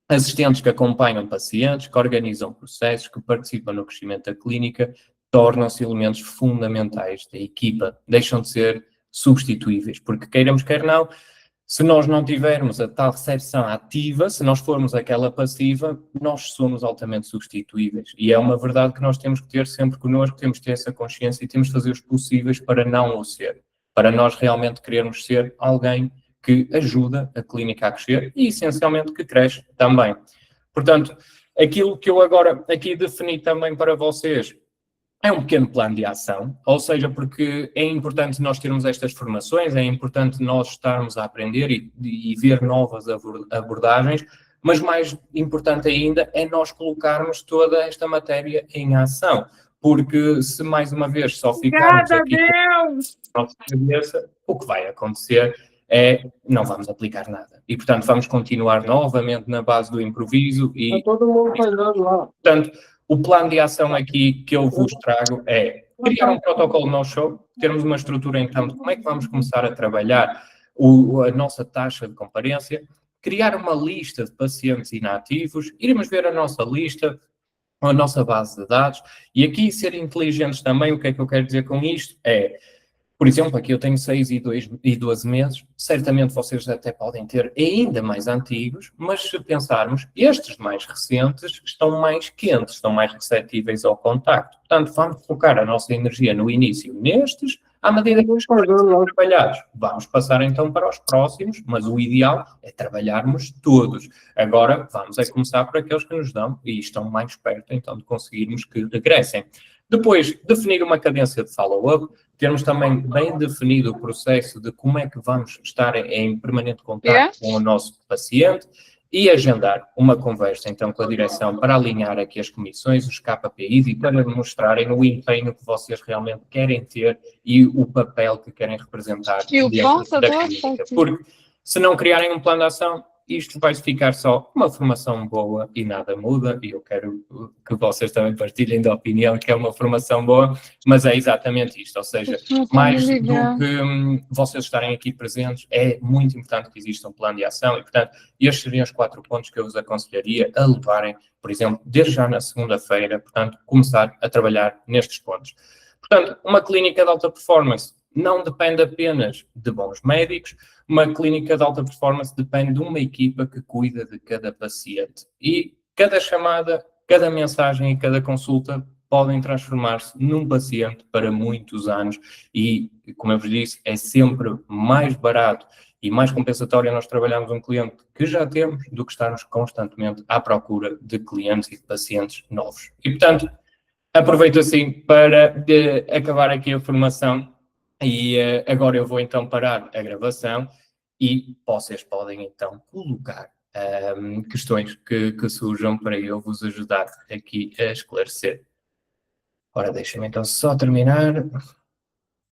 Assistentes que acompanham pacientes, que organizam processos, que participam no crescimento da clínica, tornam-se elementos fundamentais da equipa, deixam de ser substituíveis, porque queiramos quer não, se nós não tivermos a tal recepção ativa, se nós formos aquela passiva, nós somos altamente substituíveis. E é uma verdade que nós temos que ter sempre connosco, temos que ter essa consciência e temos que fazer os possíveis para não o ser, para nós realmente querermos ser alguém que ajuda a clínica a crescer e, essencialmente, que cresce também. Portanto, aquilo que eu agora aqui defini também para vocês é um pequeno plano de ação, ou seja, porque é importante nós termos estas formações, é importante nós estarmos a aprender e ver novas abordagens, mas mais importante ainda é nós colocarmos toda esta matéria em ação, porque se mais uma vez só ficarmos aqui com a nossa cabeça, o que vai acontecer não vamos aplicar nada. E, portanto, vamos continuar novamente na base do improviso e... Está todo mundo falhando lá. Portanto, o plano de ação aqui que eu vos trago é criar um protocolo no-show, termos uma estrutura, então, de como é que vamos começar a trabalhar a nossa taxa de comparência, criar uma lista de pacientes inativos, irmos ver a nossa lista, a nossa base de dados, e aqui ser inteligentes também, o que é que eu quero dizer com isto? Por exemplo, aqui eu tenho 6 e 12 meses, certamente vocês até podem ter ainda mais antigos, mas se pensarmos, estes mais recentes estão mais quentes, estão mais receptíveis ao contacto. Portanto, vamos focar a nossa energia no início nestes, à medida que são trabalhados. Vamos passar então para os próximos, mas o ideal é trabalharmos todos. Agora, vamos começar por aqueles que nos dão e estão mais perto então de conseguirmos que regressem. Depois, definir uma cadência de follow-up, termos também bem definido o processo de como é que vamos estar em permanente contato com o nosso paciente e agendar uma conversa, então, com a direção para alinhar aqui as comissões, os KPIs e para demonstrarem o empenho que vocês realmente querem ter e o papel que querem representar dentro da clínica. Porque se não criarem um plano de ação, isto vai ficar só uma formação boa e nada muda, e eu quero que vocês também partilhem da opinião que é uma formação boa, mas é exatamente isto, ou seja, mais do que vocês estarem aqui presentes, é muito importante que exista um plano de ação, e portanto, estes seriam os 4 pontos que eu vos aconselharia a levarem, por exemplo, desde já na segunda-feira, portanto, começar a trabalhar nestes pontos. Portanto, uma clínica de alta performance não depende apenas de bons médicos, uma clínica de alta performance depende de uma equipa que cuida de cada paciente. E cada chamada, cada mensagem e cada consulta podem transformar-se num paciente para muitos anos e, como eu vos disse, é sempre mais barato e mais compensatório nós trabalharmos um cliente que já temos do que estarmos constantemente à procura de clientes e de pacientes novos. E, portanto, aproveito assim para acabar aqui a formação e agora eu vou então parar a gravação e vocês podem então colocar questões que surjam para eu vos ajudar aqui a esclarecer. Ora, deixem-me então só terminar.